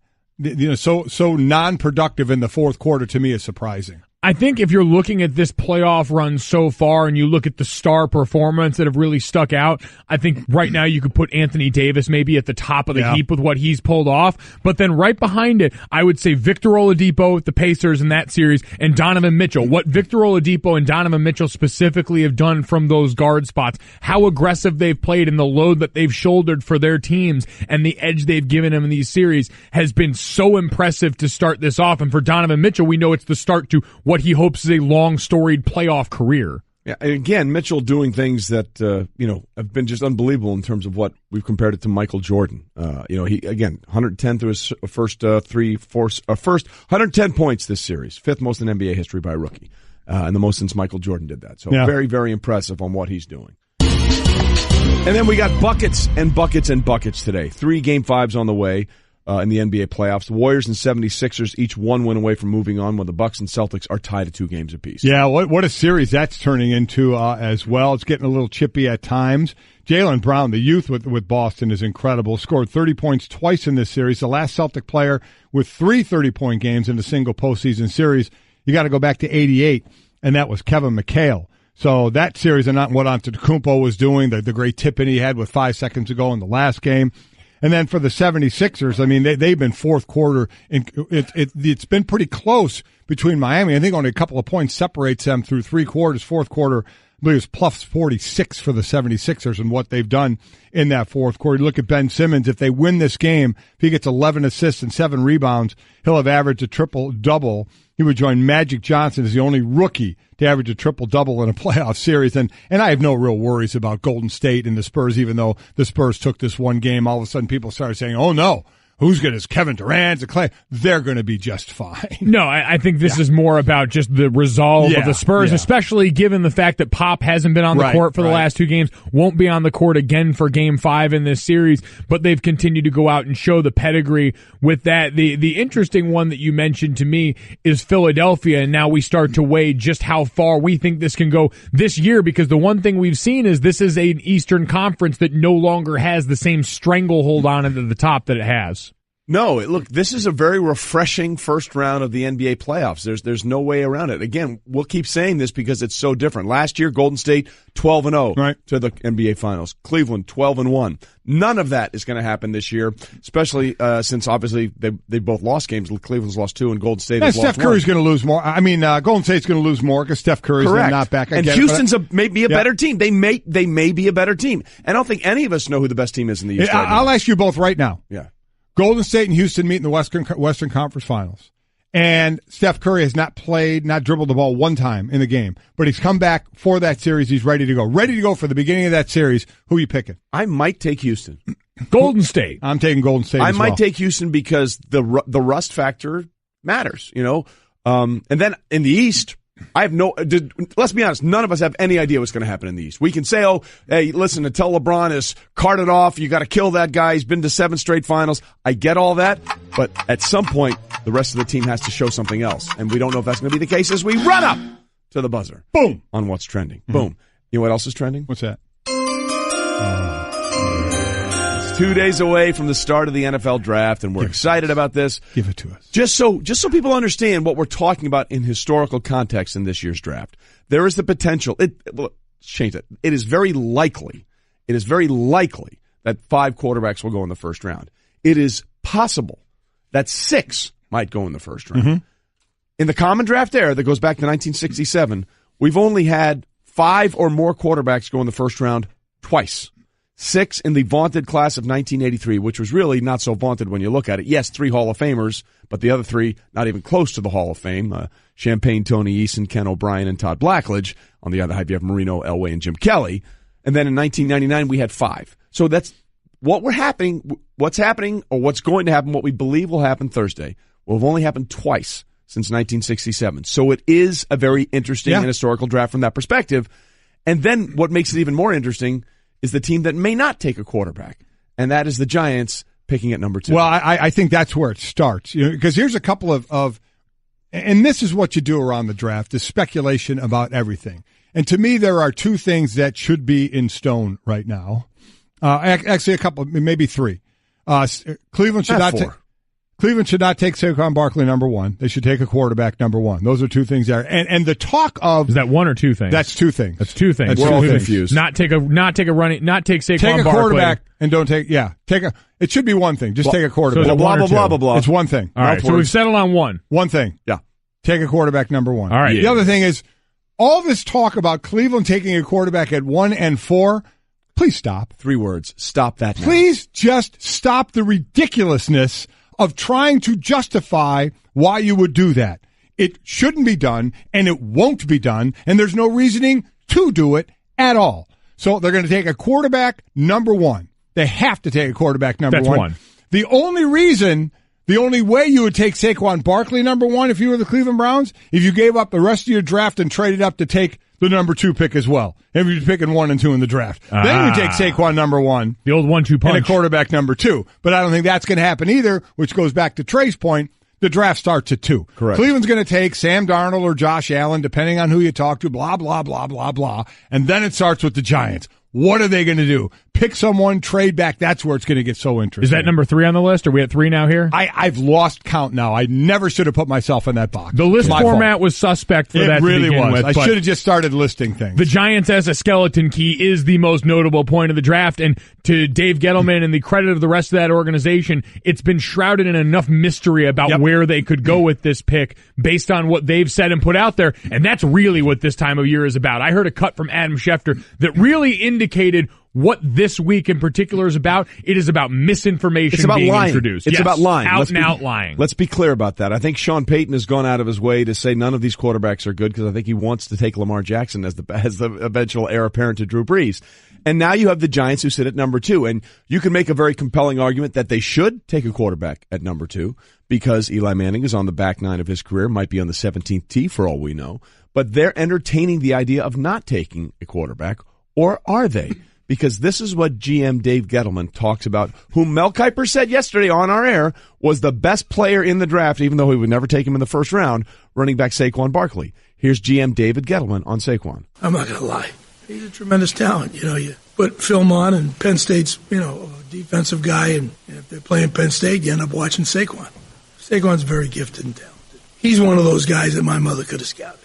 so non-productive in the fourth quarter to me is surprising. I think if you're looking at this playoff run so far and you look at the star performance that have really stuck out, I think right now you could put Anthony Davis maybe at the top of the heap with what he's pulled off. But then right behind it, I would say Victor Oladipo with the Pacers in that series and Donovan Mitchell. What Victor Oladipo and Donovan Mitchell specifically have done from those guard spots, how aggressive they've played and the load that they've shouldered for their teams and the edge they've given them in these series has been so impressive to start this off. And for Donovan Mitchell, we know it's the start to what he hopes is a long, storied playoff career. Yeah, and again, Mitchell doing things that have been just unbelievable in terms of what we've compared it to Michael Jordan. He again 110 through his first 110 points this series, 5th most in NBA history by a rookie, and the most since Michael Jordan did that. So very, very impressive on what he's doing. And then we got buckets and buckets and buckets today. 3 Game 5s on the way. in the NBA playoffs. The Warriors and 76ers, each one win away from moving on, while the Bucks and Celtics are tied at 2 games apiece. Yeah, what a series that's turning into as well. It's getting a little chippy at times. Jaylen Brown, the youth with Boston, is incredible. Scored 30 points twice in this series. The last Celtic player with 3 30-point games in a single postseason series. You got to go back to 88, and that was Kevin McHale. So that series and not what Antetokounmpo was doing, the great tip-in he had with 5 seconds to go in the last game. And then for the 76ers, I mean, they've been fourth quarter. It's been pretty close between Miami. I think only a couple of points separates them through 3 quarters. Fourth quarter, I believe it was plus 46 for the 76ers and what they've done in that fourth quarter. You look at Ben Simmons. If they win this game, if he gets 11 assists and 7 rebounds, he'll have averaged a triple-double. He would join Magic Johnson as the only rookie to average a triple-double in a playoff series. And I have no real worries about Golden State and the Spurs, even though the Spurs took this one game. All of a sudden, people started saying, oh, no. Who's good as Kevin Durant, and Clay? They're going to be just fine. No, I think this is more about just the resolve of the Spurs, especially given the fact that Pop hasn't been on the court for the last 2 games, won't be on the court again for Game 5 in this series, but they've continued to go out and show the pedigree with that. The interesting one that you mentioned to me is Philadelphia, and now we start to weigh just how far we think this can go this year, because the one thing we've seen is this is an Eastern Conference that no longer has the same stranglehold on it at the top that it has. No, look, this is a very refreshing first round of the NBA playoffs. There's no way around it. Again, we'll keep saying this because it's so different. Last year, Golden State 12-0 to the NBA Finals. Cleveland 12-1. None of that is going to happen this year, especially since obviously they both lost games. Cleveland's lost 2 and Golden State has lost 1. Steph Curry's going to lose more. I mean, Golden State's going to lose more because Steph Curry's not back again. And Houston's may be a better team. They may be a better team. I don't think any of us know who the best team is in the East right now. I'll ask you both right now. Yeah. Golden State and Houston meet in the Western Conference Finals. And Steph Curry has not dribbled the ball one time in the game. But he's come back for that series. He's ready to go. Ready to go for the beginning of that series. Who are you picking? I might take Houston. Golden State. I'm taking Golden State I might take Houston because the rust factor matters, you know. And then in the East, I have let's be honest, none of us have any idea what's going to happen in the East. We can say, oh, hey, listen, until LeBron is carted off, you got to kill that guy. He's been to 7 straight finals. I get all that, but at some point, the rest of the team has to show something else. And we don't know if that's going to be the case as we run up to the buzzer. Boom. On what's trending. Mm-hmm. Boom. You know what else is trending? What's that? It's 2 days away from the start of the NFL draft, and we're excited about this. Give it to us. Just so people understand what we're talking about in historical context in this year's draft. There is the potential. Let's change it. It is very likely that 5 quarterbacks will go in the first round. It is possible that 6 might go in the first round. Mm-hmm. In the common draft era that goes back to 1967, we've only had 5 or more quarterbacks go in the first round twice. 6 in the vaunted class of 1983, which was really not so vaunted when you look at it. Yes, 3 Hall of Famers, but the other 3 not even close to the Hall of Fame. Champagne, Tony Eason, Ken O'Brien, and Todd Blackledge. On the other hand, you have Marino, Elway, and Jim Kelly. And then in 1999, we had 5. So that's what's happening, or what's going to happen, what we believe will happen Thursday, will have only happened twice since 1967. So it is a very interesting and historical draft from that perspective. And then what makes it even more interesting is the team that may not take a quarterback, and that is the Giants picking at number 2. Well, I think that's where it starts, because here's a couple of and this is what you do around the draft, is speculation about everything. And to me, there are 2 things that should be in stone right now. Actually, a couple, maybe 3. Cleveland should not take. Cleveland should not take Saquon Barkley number 1. They should take a quarterback number 1. Those are 2 things there. And the talk of, is that 1 or 2 things? That's 2 things. That's 2 things. We're all confused. Not take Saquon take a Barkley. quarterback and don't take. It should be 1 thing. Just take a quarterback. So blah blah blah blah blah. It's 1 thing. All right. So we've settled on 1. 1 thing. Yeah. Take a quarterback number 1. All right. The other thing is all this talk about Cleveland taking a quarterback at 1 and 4. Please stop. 3 words. Stop that now. Please just stop the ridiculousness of trying to justify why you would do that. It shouldn't be done, and it won't be done, and there's no reasoning to do it at all. So they're going to take a quarterback number 1. They have to take a quarterback number 1. That's 1. The only reason The only way you would take Saquon Barkley number 1 if you were the Cleveland Browns, if you gave up the rest of your draft and traded up to take the number 2 pick as well. If you're picking 1 and 2 in the draft. Then you take Saquon number 1. The old 1-2 punch. And a quarterback number 2. But I don't think that's going to happen either, which goes back to Trey's point. The draft starts at 2. Correct. Cleveland's going to take Sam Darnold or Josh Allen, depending on who you talk to, blah, blah, blah, blah, blah. And then it starts with the Giants. What are they going to do? Pick someone, trade back. That's where it's going to get so interesting. Is that number 3 on the list? Are we at 3 now here? I've lost count now. I never should have put myself in that box. The list format was suspect for that to begin with. I should have just started listing things. The Giants as a skeleton key is the most notable point of the draft, and to Dave Gettleman and the credit of the rest of that organization, it's been shrouded in enough mystery about where they could go with this pick based on what they've said and put out there, and that's really what this time of year is about. I heard a cut from Adam Schefter that really indicated what this week in particular is about. It is about misinformation being introduced. It's about lying. Out lying. Let's be clear about that. I think Sean Payton has gone out of his way to say none of these quarterbacks are good because I think he wants to take Lamar Jackson as the eventual heir apparent to Drew Brees. And now you have the Giants who sit at number 2. And you can make a very compelling argument that they should take a quarterback at number 2 because Eli Manning is on the back 9 of his career, might be on the 17th tee for all we know. But they're entertaining the idea of not taking a quarterback, or are they? Because this is what GM Dave Gettleman talks about, whom Mel Kiper said yesterday on our air was the best player in the draft, even though he would never take him in the first round, running back Saquon Barkley. Here's GM David Gettleman on Saquon. I'm not going to lie. He's a tremendous talent. You put film on, and Penn State's, a defensive guy, and if they're playing Penn State, you end up watching Saquon. Saquon's very gifted and talented. He's one of those guys that my mother could have scouted.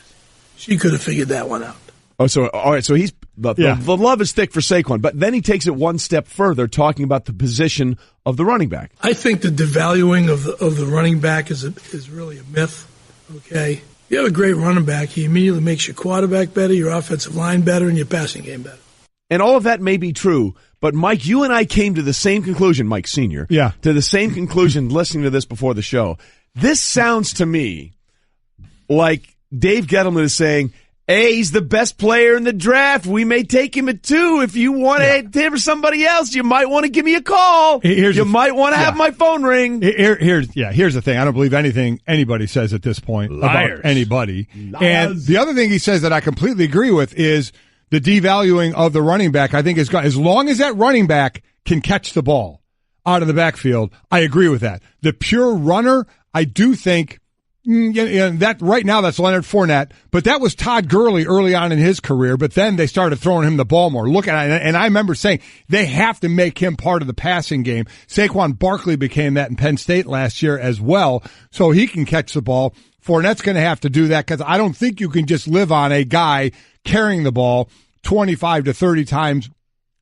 She could have figured that one out. Oh, so all right. So he's the love is thick for Saquon, but then he takes it one step further, talking about the position of the running back. I think the devaluing of the running back is really a myth. Okay, you have a great running back, he immediately makes your quarterback better, your offensive line better, and your passing game better. And all of that may be true, but Mike, you and I came to the same conclusion, Mike Sr., to the same conclusion listening to this before the show. This sounds to me like Dave Gettleman is saying, hey, he's the best player in the draft. We may take him at 2. If you want to hit for somebody else, you might want to give me a call. You might want to have my phone ring. Here's the thing. I don't believe anything anybody says at this point about anybody. Liars. And the other thing he says that I completely agree with is the devaluing of the running back. I think as long as that running back can catch the ball out of the backfield, I agree with that. The pure runner, I do think. That right now that's Leonard Fournette, but that was Todd Gurley early on in his career. But then they started throwing him the ball more. Look at it, and I remember saying they have to make him part of the passing game. Saquon Barkley became that in Penn State last year as well, so he can catch the ball. Fournette's going to have to do that because I don't think you can just live on a guy carrying the ball 25 to 30 times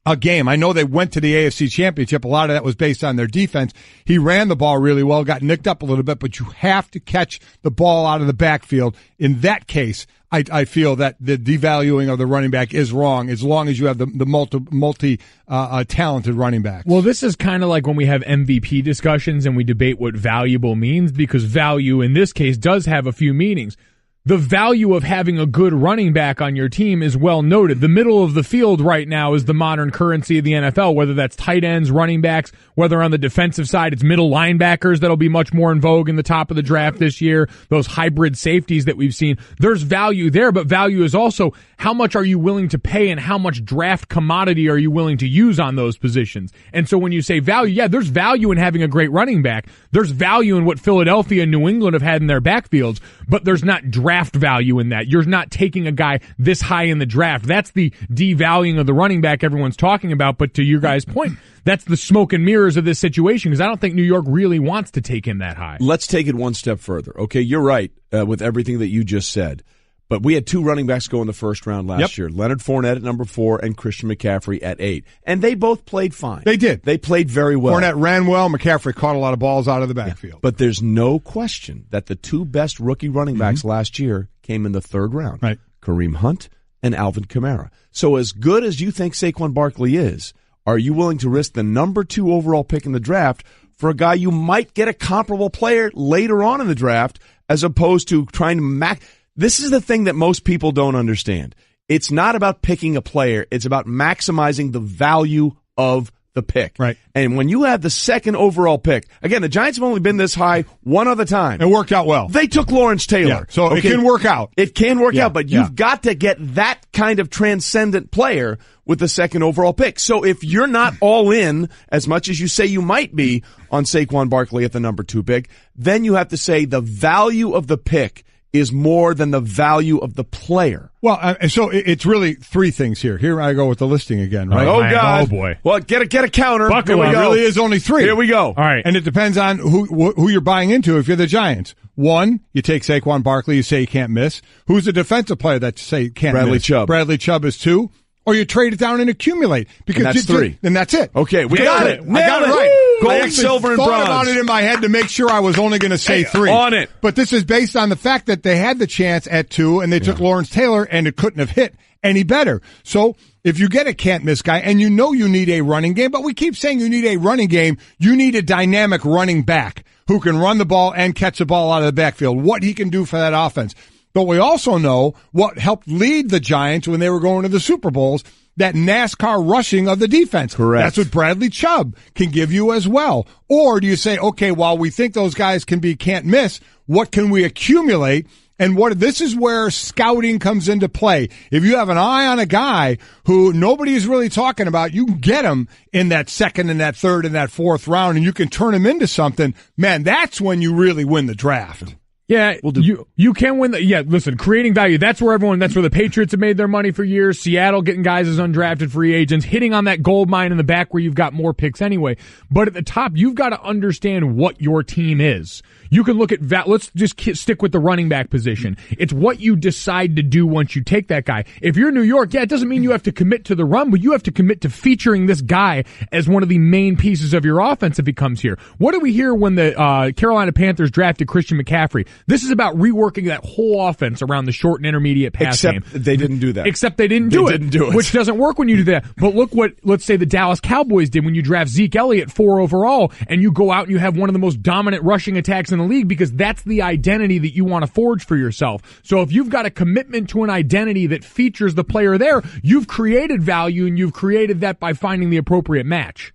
a game. I know they went to the AFC Championship. A lot of that was based on their defense. He ran the ball really well, got nicked up a little bit, but you have to catch the ball out of the backfield. In that case, I feel that the devaluing of the running back is wrong as long as you have the multi talented running backs. Well, this is kind of like when we have MVP discussions and we debate what valuable means, because value in this case does have a few meanings. The value of having a good running back on your team is well noted. The middle of the field right now is the modern currency of the NFL, whether that's tight ends, running backs, whether on the defensive side it's middle linebackers that'll be much more in vogue in the top of the draft this year, those hybrid safeties that we've seen. There's value there, but value is also how much are you willing to pay and how much draft commodity are you willing to use on those positions. And so when you say value, there's value in having a great running back. There's value in what Philadelphia and New England have had in their backfields, but there's not draft value in that. You're not taking a guy this high in the draft. That's the devaluing of the running back everyone's talking about. But to your guys' point, that's the smoke and mirrors of this situation, because I don't think New York really wants to take him that high. Let's take it one step further. Okay, you're right with everything that you just said. But we had 2 running backs go in the first round last year. Leonard Fournette at number 4 and Christian McCaffrey at 8. And they both played fine. They did. They played very well. Fournette ran well. McCaffrey caught a lot of balls out of the backfield. Yeah. But there's no question that the 2 best rookie running backs last year came in the 3rd round. Right. Kareem Hunt and Alvin Kamara. So as good as you think Saquon Barkley is, are you willing to risk the number 2 overall pick in the draft for a guy you might get a comparable player later on in the draft, as opposed to trying to This is the thing that most people don't understand. It's not about picking a player. It's about maximizing the value of the pick. Right. And when you have the second overall pick, again, the Giants have only been this high one other time. It worked out well. They took Lawrence Taylor. Yeah, so it can work out. It can work out, but you've got to get that kind of transcendent player with the second overall pick. So if you're not all in, as much as you say you might be, on Saquon Barkley at the number 2 pick, then you have to say the value of the pick is more than the value of the player. Well, so it's really 3 things here. Here I go with the listing again, right? Oh, God. Oh, boy. Well, get a counter. Buckle Here we up. go. It really is only 3. Here we go. All right. And it depends on who you're buying into if you're the Giants. 1, you take Saquon Barkley, you say he can't miss. Who's the defensive player that you say can't Bradley miss? Chubb. Bradley Chubb is 2. Or you trade it down and accumulate. Because and that's 3. And that's it. Okay, we got it. I got it right. Gold, I actually silver, and thought bronze. about it in my head to make sure I was only going to say 3. On it. But this is based on the fact that they had the chance at 2, and they took Lawrence Taylor, and it couldn't have hit any better. So if you get a can't-miss guy, and you know you need a running game, but we keep saying you need a running game, you need a dynamic running back who can run the ball and catch the ball out of the backfield, what he can do for that offense. But we also know what helped lead the Giants when they were going to the Super Bowls, that NASCAR rushing of the defense. Correct. That's what Bradley Chubb can give you as well. Or do you say, okay, while we think those guys can't miss, what can we accumulate? And this is where scouting comes into play. If you have an eye on a guy who nobody is really talking about, you can get him in that 2nd and that 3rd and that 4th round, and you can turn him into something. Man, that's when you really win the draft. Yeah, you can win listen, creating value, that's where the Patriots have made their money for years. Seattle getting guys as undrafted free agents, hitting on that gold mine in the back where you've got more picks anyway. But at the top, you've got to understand what your team is. You can look at let's just stick with the running back position. It's what you decide to do once you take that guy. If you're New York, it doesn't mean you have to commit to the run, but you have to commit to featuring this guy as one of the main pieces of your offense if he comes here. What did we hear when the Carolina Panthers drafted Christian McCaffrey? This is about reworking that whole offense around the short and intermediate pass game. They didn't do that. Except they didn't do it, which doesn't work when you do that. But look what, let's say, the Dallas Cowboys did when you draft Zeke Elliott 4 overall, and you go out and you have one of the most dominant rushing attacks in the league, because that's the identity that you want to forge for yourself. So if you've got a commitment to an identity that features the player there, you've created value, and you've created that by finding the appropriate match.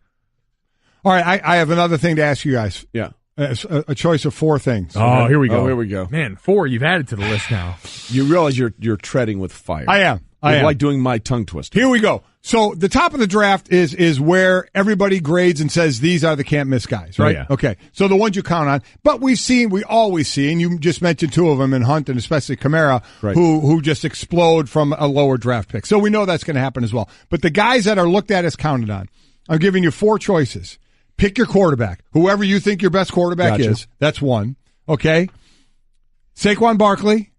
All right, I have another thing to ask you guys. Yeah. A choice of 4 things. Oh, here we go. Oh, here we go. Man, 4, you've added to the list now. You realize you're treading with fire. I am. You're like doing my tongue twister. Here we go. So the top of the draft is where everybody grades and says these are the can't miss guys, right? Oh, yeah. Okay. So the ones you count on. But we always see, and you just mentioned 2 of them in Hunt and especially Kamara, right, who just explode from a lower draft pick. So we know that's going to happen as well. But the guys that are looked at as counted on, I'm giving you 4 choices. Pick your quarterback. Whoever you think your best quarterback is, that's 1. Okay? Saquon Barkley,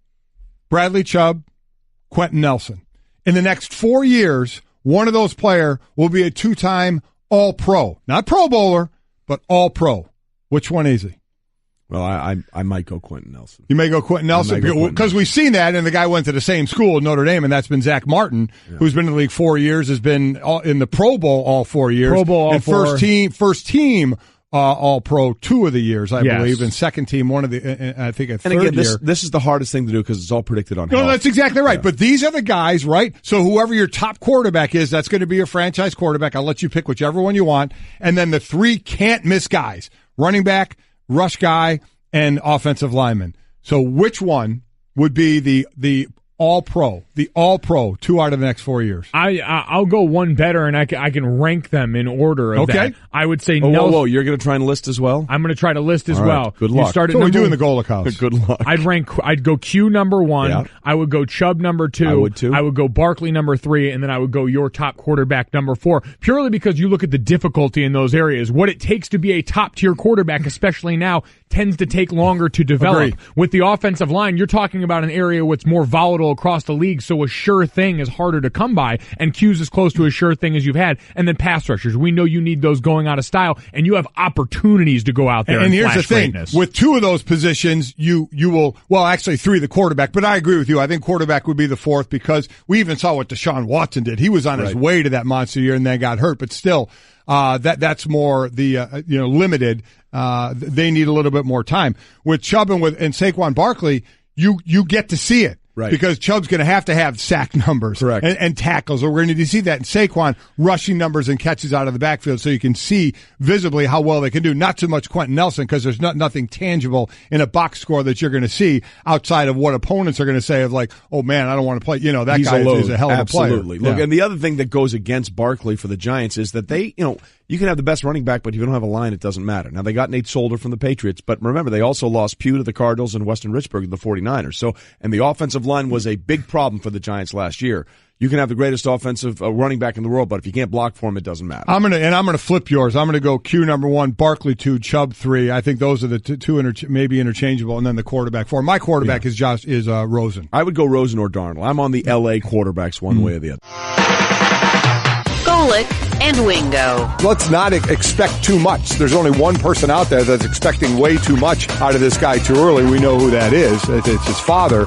Bradley Chubb, Quentin Nelson. In the next 4 years, one of those players will be a 2-time All-Pro. Not Pro Bowler, but All-Pro. Which one is he? Well, I might go Quentin Nelson. You may go Quentin Nelson because we've seen that, and the guy went to the same school at Notre Dame, and that's been Zach Martin, who's been in the league 4 years, has been in the Pro Bowl all 4 years. Pro Bowl all and 4. First team All-Pro 2 of the years, I believe, and second team one of the, I think, a third year. And again, this is the hardest thing to do because it's all predicted on health. No, that's exactly right. Yeah. But these are the guys, right? So whoever your top quarterback is, that's going to be your franchise quarterback. I'll let you pick whichever one you want. And then the 3 can't miss guys: running back, rush guy, and offensive lineman. So which one would be the All-Pro, 2 out of the next 4 years? I'll go one better, and I can rank them in order of that. I would say Nelson. Whoa, you're going to try and list as well? I'm going to try to list as all right. well. Good luck. You started so we do in the Golic house. Good luck. I'd go Q number 1. Yeah. I would go Chubb number 2. I would too. I would go Barkley number 3, and then I would go your top quarterback number 4, purely because you look at the difficulty in those areas. What it takes to be a top-tier quarterback, especially now, tends to take longer to develop. Agreed. With the offensive line, you're talking about an area what's more volatile across the league, so a sure thing is harder to come by, and Q's as close to a sure thing as you've had. And then pass rushers, we know you need those going out of style, and you have opportunities to go out there and here's flash the thing, greatness. with 2 of those positions, you will, well, actually 3 the quarterback, but I agree with you. I think quarterback would be the 4th because we even saw what Deshaun Watson did. He was on his way to that monster year and then got hurt, but still, that's more the limited. They need a little bit more time with Chubb and Saquon Barkley. You get to see it. Right. Because Chubb's going to have sack numbers. Correct. And tackles. Or we're going to see that in Saquon rushing numbers and catches out of the backfield so you can see visibly how well they can do. Not so much Quentin Nelson because there's nothing tangible in a box score that you're going to see outside of what opponents are going to say of like, oh, man, I don't want to play. You know, that guy is a hell of a player. Absolutely. Look, and the other thing that goes against Barkley for the Giants is that they, you know, you can have the best running back, but if you don't have a line, it doesn't matter. Now, they got Nate Solder from the Patriots, but remember, they also lost Pugh to the Cardinals and Weston Richburg to the 49ers. So, and the offensive line was a big problem for the Giants last year. You can have the greatest offensive running back in the world, but if you can't block for him, it doesn't matter. I'm gonna flip yours. I'm gonna go Q number 1, Barkley 2, Chubb 3. I think those are the two maybe interchangeable, and then the quarterback 4. My quarterback is Rosen. I would go Rosen or Darnold. I'm on the L.A. quarterbacks one way or the other. Golic and Wingo. Let's not expect too much. There's only one person out there that's expecting way too much out of this guy too early. We know who that is. It's his father.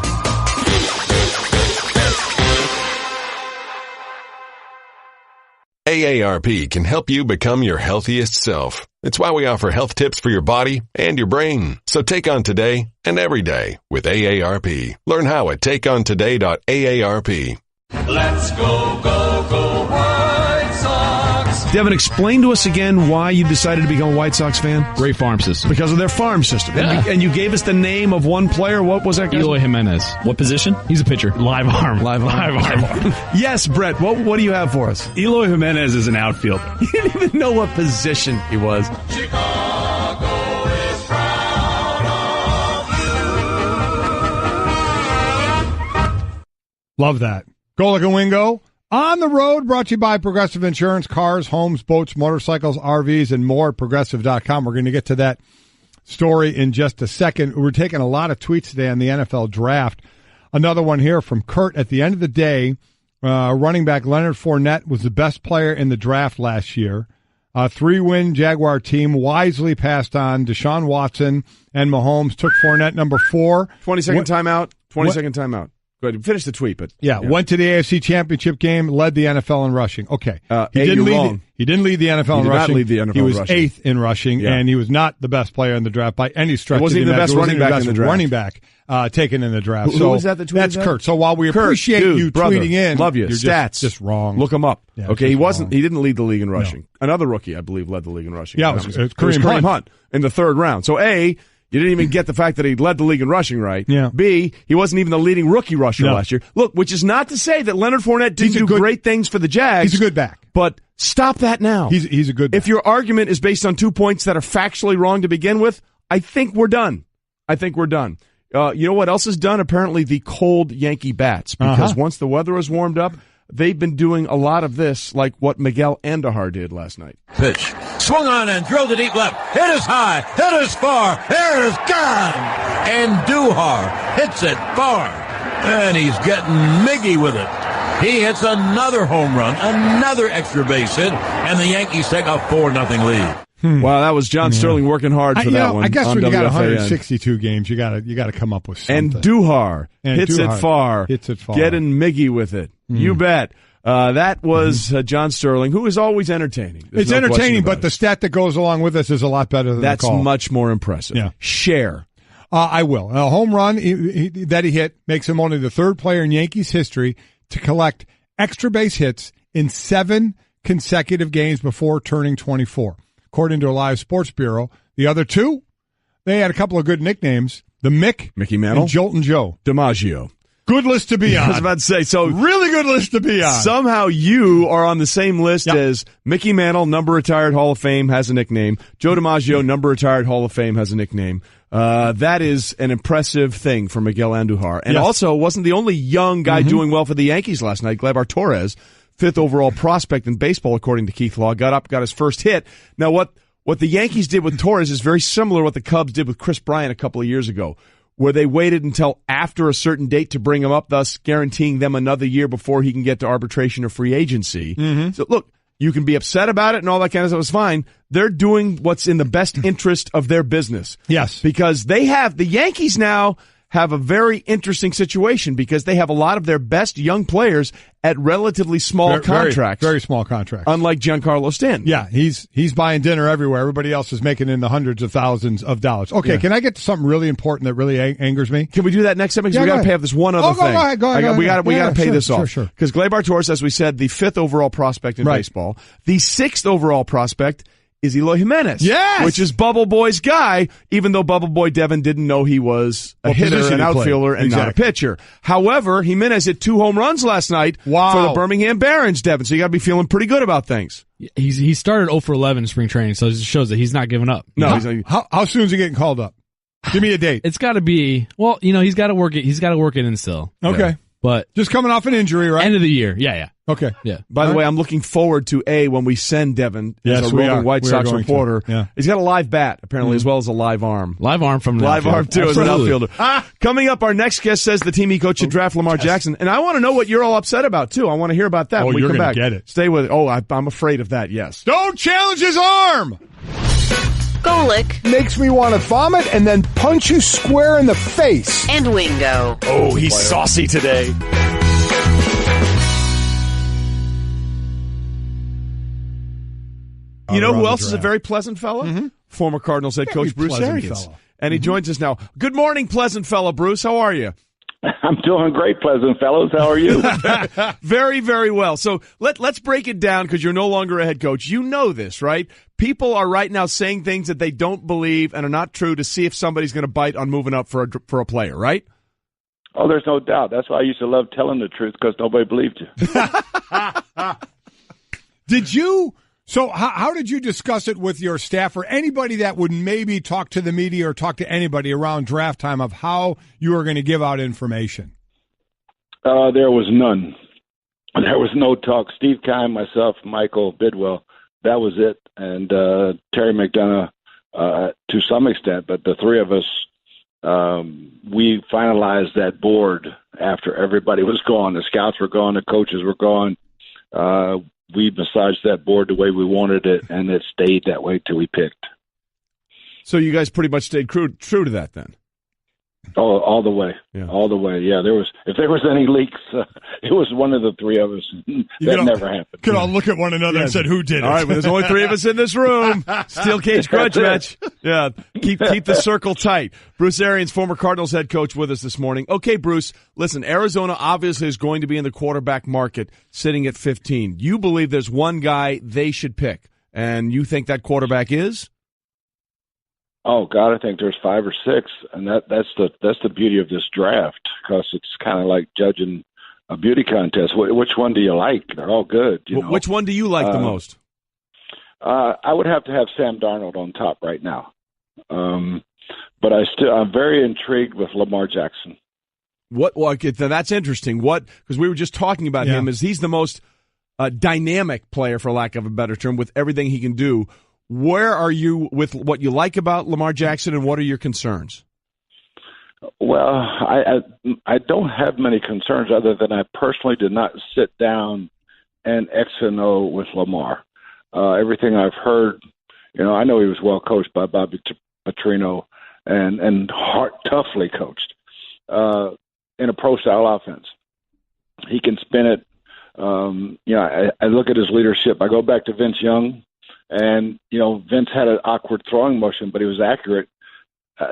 AARP can help you become your healthiest self. It's why we offer health tips for your body and your brain. So take on today and every day with AARP. Learn how at takeontoday.aarp. Let's go, go, go White Sox. Devin, explain to us again why you decided to become a White Sox fan. Great farm system. Because of their farm system. Yeah. And you gave us the name of one player. What was that guy? Eloy Jimenez. What position? He's a pitcher. Live arm. Yes, Brett, what do you have for us? Eloy Jimenez is an outfielder. You didn't even know what position he was. Chicago is proud of you. Love that. Golic and Wingo on the road, brought to you by Progressive Insurance, cars, homes, boats, motorcycles, RVs, and more at Progressive.com. We're going to get to that story in just a second. We're taking a lot of tweets today on the NFL draft. Another one here from Kurt. At the end of the day, running back Leonard Fournette was the best player in the draft last year. A 3-win Jaguar team wisely passed on Deshaun Watson and Mahomes, took Fournette number 4. 20-second timeout. 20-second timeout. Go ahead. Finish the tweet, but went to the AFC Championship game, led the NFL in rushing. Okay, he didn't lead the NFL in rushing. Not lead the NFL he was rushing. 8th in rushing, and he was not the best player in the draft by any stretch. He wasn't even the best running back in the draft. Running back taken in the draft. Who was that? That's Kurt. So while we appreciate you tweeting in, love you. You're Stats just wrong. Look him up. Yeah, okay, he wasn't. Wrong. He didn't lead the league in rushing. No. Another rookie, I believe, led the league in rushing. Yeah, it was Kareem Hunt in the 3rd round. So you didn't even get the fact that he led the league in rushing right. Yeah. B, he wasn't even the leading rookie rusher last year. Look, which is not to say that Leonard Fournette didn't do great things for the Jags. He's a good back. But stop that now. He's a good back. If your argument is based on 2 points that are factually wrong to begin with, I think we're done. You know what else is done? Apparently the cold Yankee bats. Because once the weather has warmed up, they've been doing a lot of this, like what Miguel Andujar did last night. Pitch. Swung on and drilled to deep left. Hit is high. Hit is far. It is gone. Andujar hits it far. And he's getting miggy with it. He hits another home run, another extra base hit, and the Yankees take a 4-0 lead. Wow, that was John Sterling working hard for that one. I guess when you got 162 games, you got to come up with something. Andujar hits it far, getting miggy with it. You bet. That was John Sterling, who is always entertaining. It's entertaining, but the stat that goes along with this is a lot better than that's the call. Much more impressive. Yeah. Share. I will. A home run that he hit makes him only the 3rd player in Yankees history to collect extra base hits in 7 consecutive games before turning 24. According to a live sports bureau, the other 2, they had a couple of good nicknames. The Mickey Mantle, and Joltin' Joe DiMaggio. Good list to be on. I was about to say, so really good list to be on. Somehow you are on the same list as Mickey Mantle, number retired Hall of Fame, has a nickname. Joe DiMaggio, number retired Hall of Fame, has a nickname. That is an impressive thing for Miguel Andujar. And also wasn't the only young guy doing well for the Yankees last night. Gleyber Torres, 5th overall prospect in baseball, according to Keith Law, got his first hit. Now, what the Yankees did with Torres is very similar to what the Cubs did with Chris Bryant a couple of years ago, where they waited until after a certain date to bring him up, thus guaranteeing them another year before he can get to arbitration or free agency. So, look, you can be upset about it and all that kind of stuff is fine. They're doing what's in the best interest of their business. Yes. Because the Yankees now have a very interesting situation because they have a lot of their best young players at relatively small contracts. Very small contracts. Unlike Giancarlo Stanton. Yeah, he's buying dinner everywhere. Everybody else is making in the hundreds of thousands of dollars. Okay, Can I get to something really important that really angers me? Can we do that next time? Because we got to pay off this one other thing. Go ahead. We got to pay this off. Sure. Because Gleyber Torres, as we said, the 5th overall prospect in baseball. The 6th overall prospect is Eloy Jimenez. Yes! Which is Bubble Boy's guy, even though Bubble Boy Devin didn't know he was a hitter, an outfielder, and not a pitcher. However, Jimenez hit 2 home runs last night for the Birmingham Barons, Devin, so you got to be feeling pretty good about things. He started 0 for 11 in spring training, so it just shows that he's not giving up. No. How soon is he getting called up? Give me a date. It's got to be, he's got to work it. He's got to work it in still. Okay. Yeah. But just coming off an injury, right? End of the year. Yeah. Okay. Yeah. By the way, I'm looking forward to when we send Devin as a roving White Sox reporter. Yeah. He's got a live bat, apparently, as well as a live arm. Live arm from the live arm, too, as an outfielder. Coming up, our next guest says the team he coached should draft Lamar Jackson. And I want to know what you're all upset about, too. I want to hear about that when we come back. Get it. Stay with it. Oh, I'm afraid of that, yes. Don't challenge his arm! Golic Makes me want to vomit and then punch you square in the face. and Wingo. Oh, he's saucy today. You know who else is a very pleasant fellow? Mm-hmm. Former Cardinals head coach Bruce Arians. And he joins us now. Good morning, pleasant fellow, Bruce. How are you? I'm doing great, pleasant fellows. How are you? Very, very well. So let's break it down because you're no longer a head coach. You know this, right? People are right now saying things that they don't believe and are not true to see if somebody's going to bite on moving up for a player, right? Oh, there's no doubt. That's why I used to love telling the truth because nobody believed you. Did you? So how did you discuss it with your staff or anybody that would maybe talk to the media or talk to anybody around draft time of how you were going to give out information? There was none. There was no talk. Steve Keim, myself, Michael Bidwell, that was it. And Terry McDonough to some extent, but the three of us, we finalized that board after everybody was gone. The scouts were gone. The coaches were gone. We massaged that board the way we wanted it, and it stayed that way till we picked. So you guys pretty much stayed true to that then? Oh, all the way. Yeah. All the way. Yeah, if there was any leaks, it was one of the three of us. That never happened. Could all look at one another and said, who did it? All right, well, there's only three of us in this room. Steel cage grudge match. Yeah, keep the circle tight. Bruce Arians, former Cardinals head coach, with us this morning. Okay, Bruce, listen, Arizona obviously is going to be in the quarterback market sitting at 15. You believe there's one guy they should pick, and you think that quarterback is? Oh God, I think there's 5 or 6, and that's the beauty of this draft because it's kind of like judging a beauty contest. Which one do you like? They're all good. You know? Which one do you like the most? I would have to have Sam Darnold on top right now, but I'm very intrigued with Lamar Jackson. That's interesting. Because we were just talking about him, is he's the most dynamic player, for lack of a better term, with everything he can do. Where are you with what you like about Lamar Jackson, and what are your concerns? Well, I don't have many concerns other than I personally did not sit down and X and O with Lamar. Everything I've heard, I know he was well coached by Bobby Petrino and toughly coached in a pro-style offense. He can spin it. I look at his leadership. I go back to Vince Young. And, Vince had an awkward throwing motion, but he was accurate.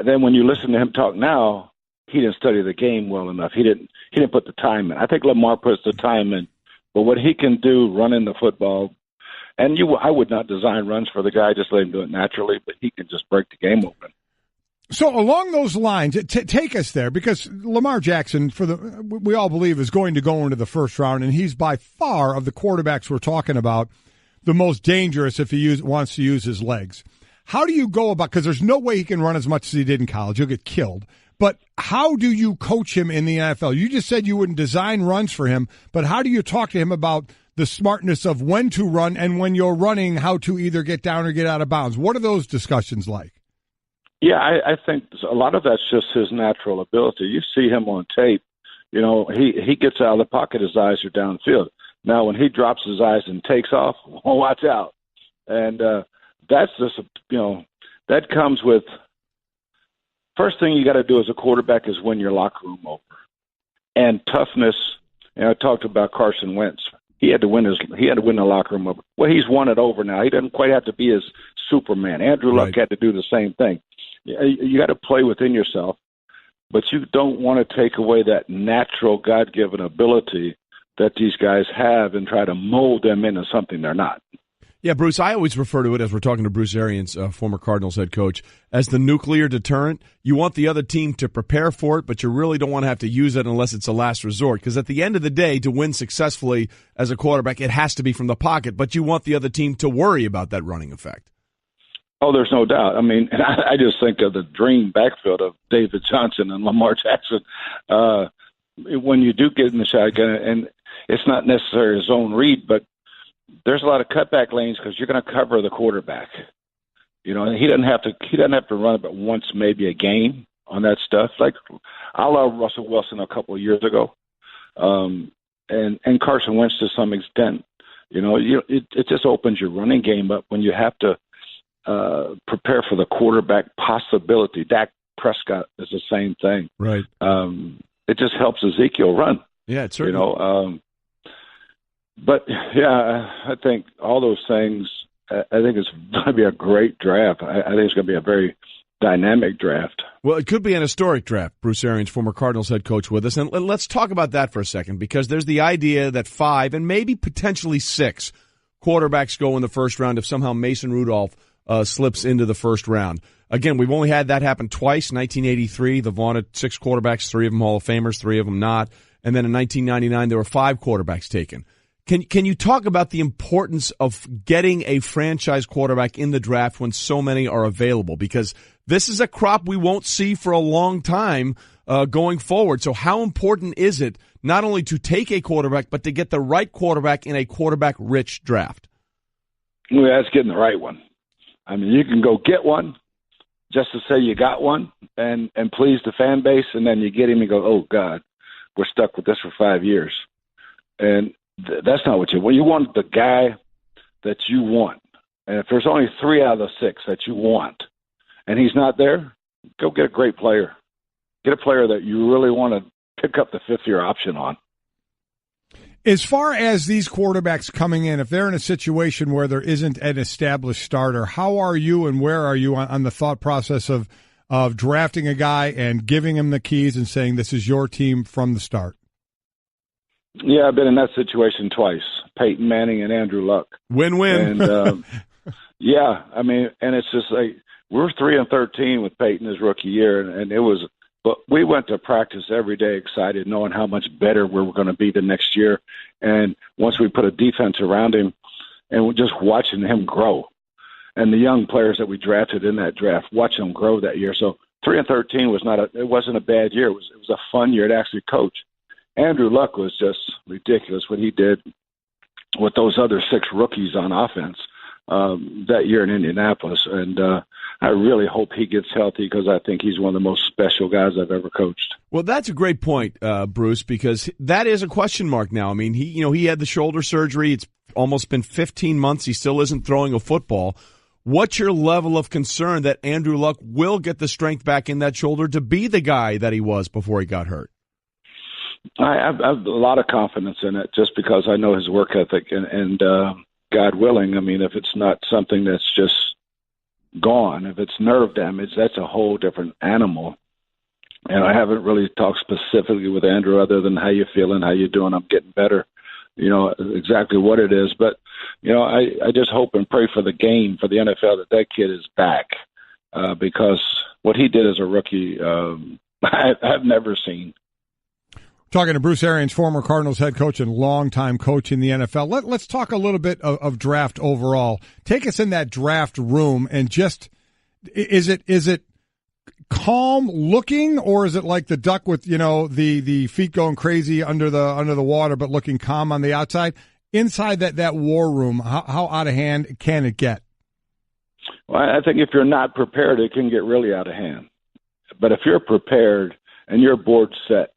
Then when you listen to him talk now, he didn't study the game well enough. He didn't put the time in. I think Lamar puts the time in. But what he can do running the football, and I would not design runs for the guy, just let him do it naturally, but he can just break the game open. So along those lines, take us there, because Lamar Jackson, we all believe, is going to go into the first round, and he's by far, of the quarterbacks we're talking about, the most dangerous if he wants to use his legs. How do you go about, because there's no way he can run as much as he did in college. He'll get killed. But how do you coach him in the NFL? You just said you wouldn't design runs for him, but how do you talk to him about the smartness of when to run and when you're running, how to either get down or get out of bounds? What are those discussions like? Yeah, I think a lot of that's just his natural ability. You see him on tape, he gets out of the pocket, his eyes are downfield. Now, when he drops his eyes and takes off, watch out. And that's just, that comes with first thing you got to do as a quarterback is win your locker room over. And toughness. I talked about Carson Wentz. He had to win the locker room over. Well, he's won it over now. He doesn't quite have to be his Superman. Andrew Luck had to do the same thing. You got to play within yourself, but you don't want to take away that natural God-given ability that these guys have and try to mold them into something they're not. Yeah, Bruce, I always refer to it, as we're talking to Bruce Arians, former Cardinals head coach, as the nuclear deterrent. You want the other team to prepare for it, but you really don't want to have to use it unless it's a last resort. Because at the end of the day, to win successfully as a quarterback, it has to be from the pocket, but you want the other team to worry about that running effect. Oh, there's no doubt. I mean, I just think of the dream backfield of David Johnson and Lamar Jackson. When you do get in the shotgun, and it's not necessarily a zone read, but there's a lot of cutback lanes because you're going to cover the quarterback. He doesn't have to run it but once, maybe a game on that stuff. Like I love Russell Wilson a couple of years ago, and Carson Wentz to some extent. It just opens your running game up when you have to prepare for the quarterback possibility. Dak Prescott is the same thing. Right. It just helps Ezekiel run. Yeah, it's certainly. But, yeah, I think all those things, I think it's going to be a great draft. I think it's going to be a very dynamic draft. Well, it could be an historic draft. Bruce Arians, former Cardinals head coach, with us. And let's talk about that for a second, because there's the idea that 5 and maybe potentially 6 quarterbacks go in the first round if somehow Mason Rudolph slips into the first round. Again, we've only had that happen twice. 1983, the vaunted 6 quarterbacks, 3 of them Hall of Famers, 3 of them not. And then in 1999, there were 5 quarterbacks taken. Can you talk about the importance of getting a franchise quarterback in the draft when so many are available? Because this is a crop we won't see for a long time going forward. So how important is it not only to take a quarterback, but to get the right quarterback in a quarterback-rich draft? Well, that's getting the right one. I mean, you can go get one just to say you got one and please the fan base, and then you get him and go, oh, God, we're stuck with this for 5 years. And that's not what you want. You want the guy that you want. And if there's only 3 out of the 6 that you want and he's not there, go get a great player. Get a player that you really want to pick up the 5th-year option on. As far as these quarterbacks coming in, if they're in a situation where there isn't an established starter, how are you and where are you on the thought process of drafting a guy and giving him the keys and saying this is your team from the start? Yeah, I've been in that situation twice, Peyton Manning and Andrew Luck. Win-win. And, yeah, I mean, and it's just like we're 3-13 with Peyton his rookie year, and it was – but we went to practice every day excited, knowing how much better we were going to be the next year. And once we put a defense around him, and we're just watching him grow. And the young players that we drafted in that draft, watching them grow that year. So 3-13 it wasn't a bad year. It was a fun year to actually coach. Andrew Luck was just ridiculous what he did with those other 6 rookies on offense that year in Indianapolis. And I really hope he gets healthy because I think he's one of the most special guys I've ever coached. Well, that's a great point, Bruce, because that is a question mark now. I mean, he had the shoulder surgery. It's almost been 15 months. He still isn't throwing a football. What's your level of concern that Andrew Luck will get the strength back in that shoulder to be the guy that he was before he got hurt? I have a lot of confidence in it just because I know his work ethic and God willing, I mean, if it's not something that's just gone, if it's nerve damage, that's a whole different animal. And I haven't really talked specifically with Andrew other than how you feeling, how you doing, I'm getting better, exactly what it is. But, I just hope and pray for the game, for the NFL, that kid is back because what he did as a rookie, I've never seen. Talking to Bruce Arians, former Cardinals head coach and longtime coach in the NFL. Let's talk a little bit of draft overall. Take us in that draft room and just is it calm looking, or is it like the duck with the feet going crazy under the water but looking calm on the outside? Inside that war room, how out of hand can it get? Well, I think if you're not prepared, it can get really out of hand. But if you're prepared and you're board set,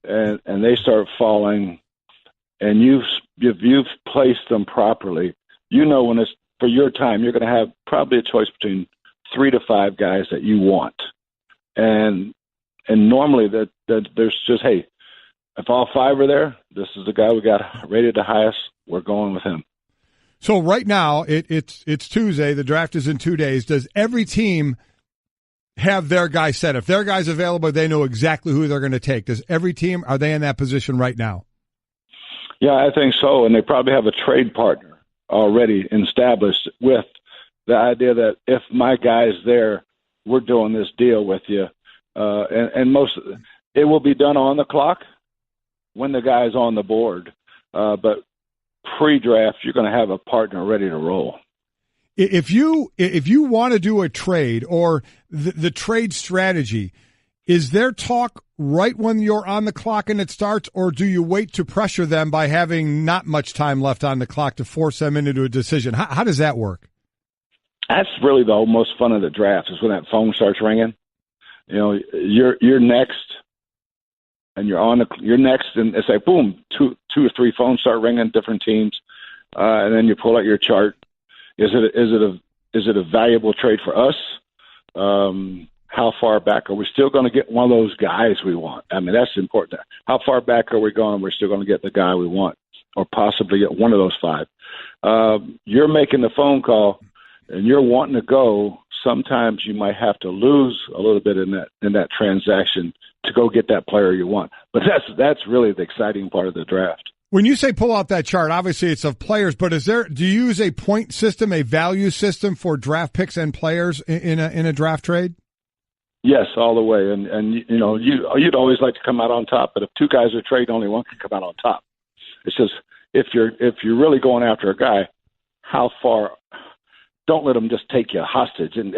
and they start falling, and you've placed them properly, when it's for your time, you're going to have probably a choice between 3 to 5 guys that you want. and normally that there's just, hey, if all 5 are there, this is the guy we got rated the highest. We're going with him. So right now it's Tuesday. The draft is in 2 days. Does every team have their guy set? If their guy's available, they know exactly who they're going to take. Does every team, are they in that position right now? Yeah, I think so. And they probably have a trade partner already established with the idea that if my guy's there, we're doing this deal with you. And most, it will be done on the clock when the guy's on the board. But pre-draft, you're going to have a partner ready to roll. If you want to do a trade or the trade strategy, is there talk right when you're on the clock and it starts, or do you wait to pressure them by having not much time left on the clock to force them into a decision? How does that work? That's really the most fun of the draft is when that phone starts ringing. You know, you're next, and you're next, and it's like boom, two or three phones start ringing, different teams, and then you pull out your chart. Is it a valuable trade for us? How far back are we still going to get one of those guys we want? I mean, that's important. How far back are we going? We're still going to get the guy we want, or possibly get one of those 5. You're making the phone call, and you're wanting to go. Sometimes you might have to lose a little bit in that transaction to go get that player you want. But that's really the exciting part of the draft. When you say pull out that chart, obviously it's of players, but do you use a point system, a value system for draft picks and players in a draft trade? Yes, all the way. And you know, you'd always like to come out on top, but if 2 guys are trading, only one can come out on top. It's just if you're really going after a guy, how far? Don't let them just take you hostage and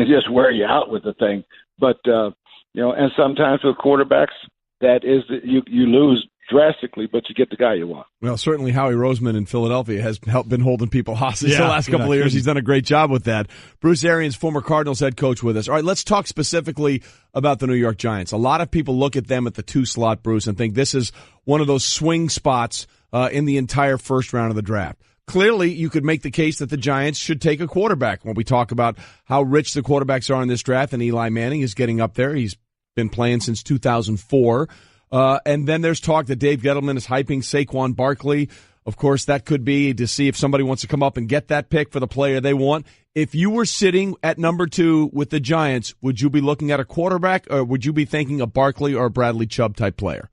just wear you out with the thing. But you know, and sometimes with quarterbacks, that is you lose drastically, but you get the guy you want. Well, certainly Howie Roseman in Philadelphia has been holding people hostage the last couple of years. He's done a great job with that. Bruce Arians, former Cardinals head coach, with us. All right, let's talk specifically about the New York Giants. A lot of people look at them at the 2 slot, Bruce, and think this is one of those swing spots in the entire first round of the draft. Clearly, you could make the case that the Giants should take a quarterback when we talk about how rich the quarterbacks are in this draft, and Eli Manning is getting up there. He's been playing since 2004. And then there's talk that Dave Gettleman is hyping Saquon Barkley. Of course, that could be to see if somebody wants to come up and get that pick for the player they want. If you were sitting at number 2 with the Giants, would you be looking at a quarterback, or would you be thinking a Barkley or a Bradley Chubb type player?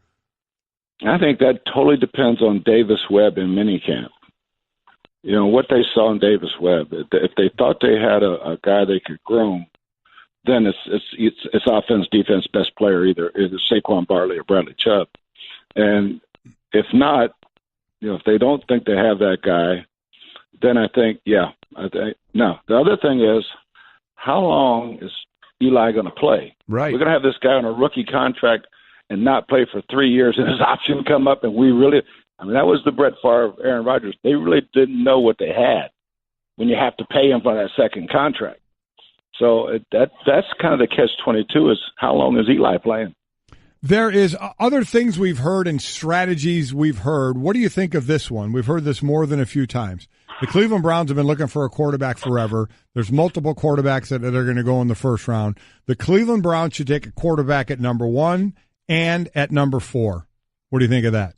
I think that totally depends on Davis Webb in minicamp. You know, what they saw in Davis Webb. If they thought they had a guy they could groom, then it's offense, defense, best player, either Saquon Barkley or Bradley Chubb. And if not, you know, if they don't think they have that guy, then I think, no. The other thing is, how long is Eli going to play? Right. We're going to have this guy on a rookie contract and not play for 3 years, and his option come up, and that was the Brett Favre, Aaron Rodgers. They really didn't know what they had when you have to pay him for that second contract. So that's kind of the catch-22 is how long is Eli playing? There is other things we've heard and strategies we've heard. What do you think of this one? We've heard this more than a few times. The Cleveland Browns have been looking for a quarterback forever. There's multiple quarterbacks that are going to go in the first round. The Cleveland Browns should take a quarterback at number 1 and at number 4. What do you think of that?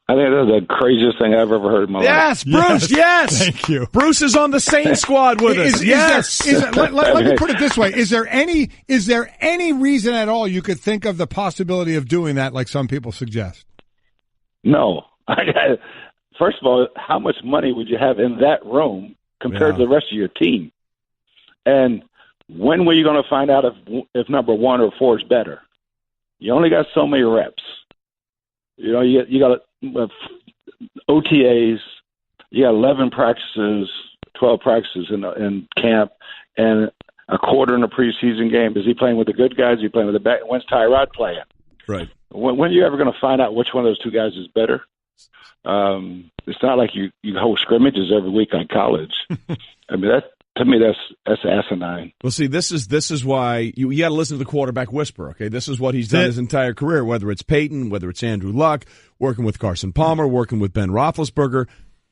I think that's the craziest thing I've ever heard in my life. Yes, Bruce, yes. Thank you. Bruce is on the same squad with us. Yes. Let me put it this way. Is there any reason at all you could think of the possibility of doing that like some people suggest? No. First of all, how much money would you have in that room compared to the rest of your team? And when were you going to find out if number 1 or 4 is better? You only got so many reps. You know, you got OTAs, you got 11 practices, 12 practices in camp, and a quarter in a preseason game. Is he playing with the good guys? Is he playing with the bad? When's Tyrod playing? Right. When are you ever going to find out which one of those 2 guys is better? It's not like you hold scrimmages every week on college. I mean, to me, that's asinine. Well, see, this is why you got to listen to the quarterback whisper. Okay, this is what he's done his entire career. Whether it's Peyton, whether it's Andrew Luck, working with Carson Palmer, working with Ben Roethlisberger,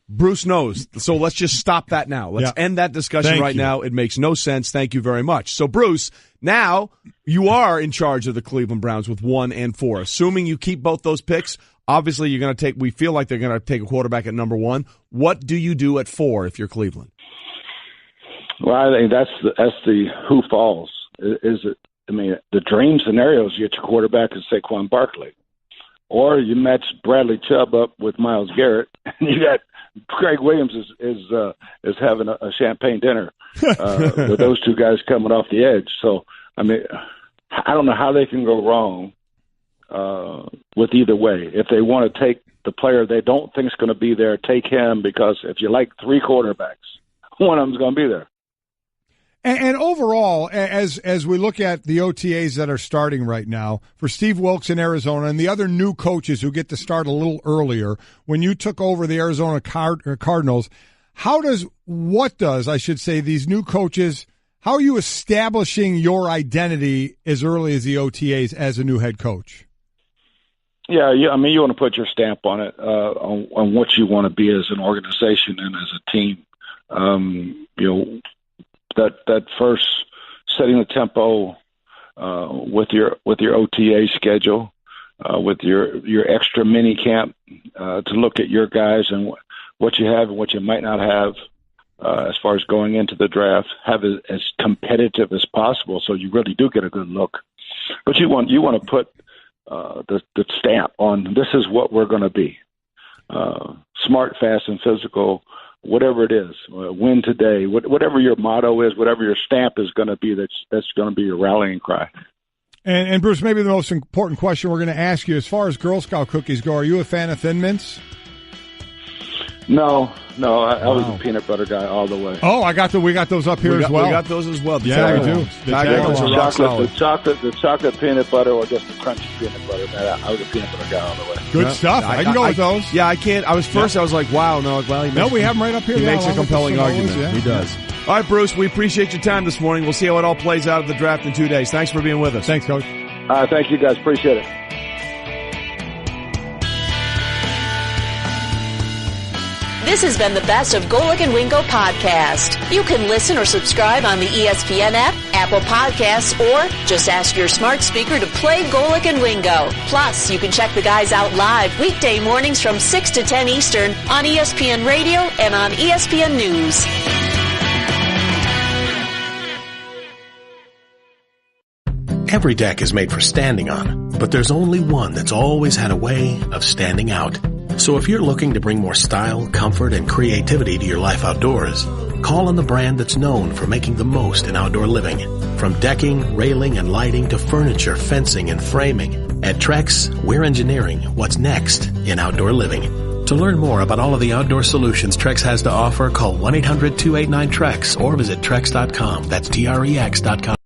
Bruce knows. So let's just stop that now. Let's end that discussion now. It makes no sense. Thank you very much. So, Bruce, now you are in charge of the Cleveland Browns with 1 and 4. Assuming you keep both those picks, obviously you're going to we feel like they're going to take a quarterback at number 1. What do you do at 4 if you're Cleveland? Well, I think that's the who falls. The dream scenario is you get your quarterback as Saquon Barkley. Or you match Bradley Chubb up with Myles Garrett, and you got Craig Williams is having a champagne dinner with those two guys coming off the edge. So, I don't know how they can go wrong with either way. If they want to take the player they don't think is going to be there, take him, because if you like 3 quarterbacks, one of them's going to be there. And overall, as we look at the OTAs that are starting right now, for Steve Wilkes in Arizona and the other new coaches who get to start a little earlier, when you took over the Arizona Cardinals, what does these new coaches, how are you establishing your identity as early as the OTAs as a new head coach? Yeah, you want to put your stamp on it, on what you want to be as an organization and as a team. That first setting the tempo with your OTA schedule, with your extra mini camp to look at your guys and what you have and what you might not have as far as going into the draft, have it as competitive as possible so you really do get a good look. But you want to put the stamp on, this is what we're going to be. Smart, fast, and physical. Whatever it is, win today, whatever your motto is, whatever your stamp is going to be, that's going to be your rallying cry. And Bruce, maybe the most important question we're going to ask you, as far as Girl Scout cookies go, are you a fan of Thin Mints? No, I was a peanut butter guy all the way. Oh, we got those up here as well. We got those as well. We do. The chocolate peanut butter, or just the crunchy peanut butter. Man, I was a peanut butter guy all the way. Good stuff. I can go with those. Yeah, I can't. I was like, wow, no. Well, we have them right up here. He makes a compelling argument. He does. All right, Bruce, we appreciate your time this morning. We'll see how it all plays out at the draft in 2 days. Thanks for being with us. Thanks, Coach. Thank you, guys. Appreciate it. This has been the Best of Golic and Wingo podcast. You can listen or subscribe on the ESPN app, Apple Podcasts, or just ask your smart speaker to play Golic and Wingo. Plus, you can check the guys out live weekday mornings from 6 to 10 Eastern on ESPN Radio and on ESPN News. Every deck is made for standing on, but there's only one that's always had a way of standing out. So if you're looking to bring more style, comfort, and creativity to your life outdoors, call on the brand that's known for making the most in outdoor living. From decking, railing, and lighting to furniture, fencing, and framing, at Trex, we're engineering what's next in outdoor living. To learn more about all of the outdoor solutions Trex has to offer, call 1-800-289-TREX or visit Trex.com. That's TREX.com.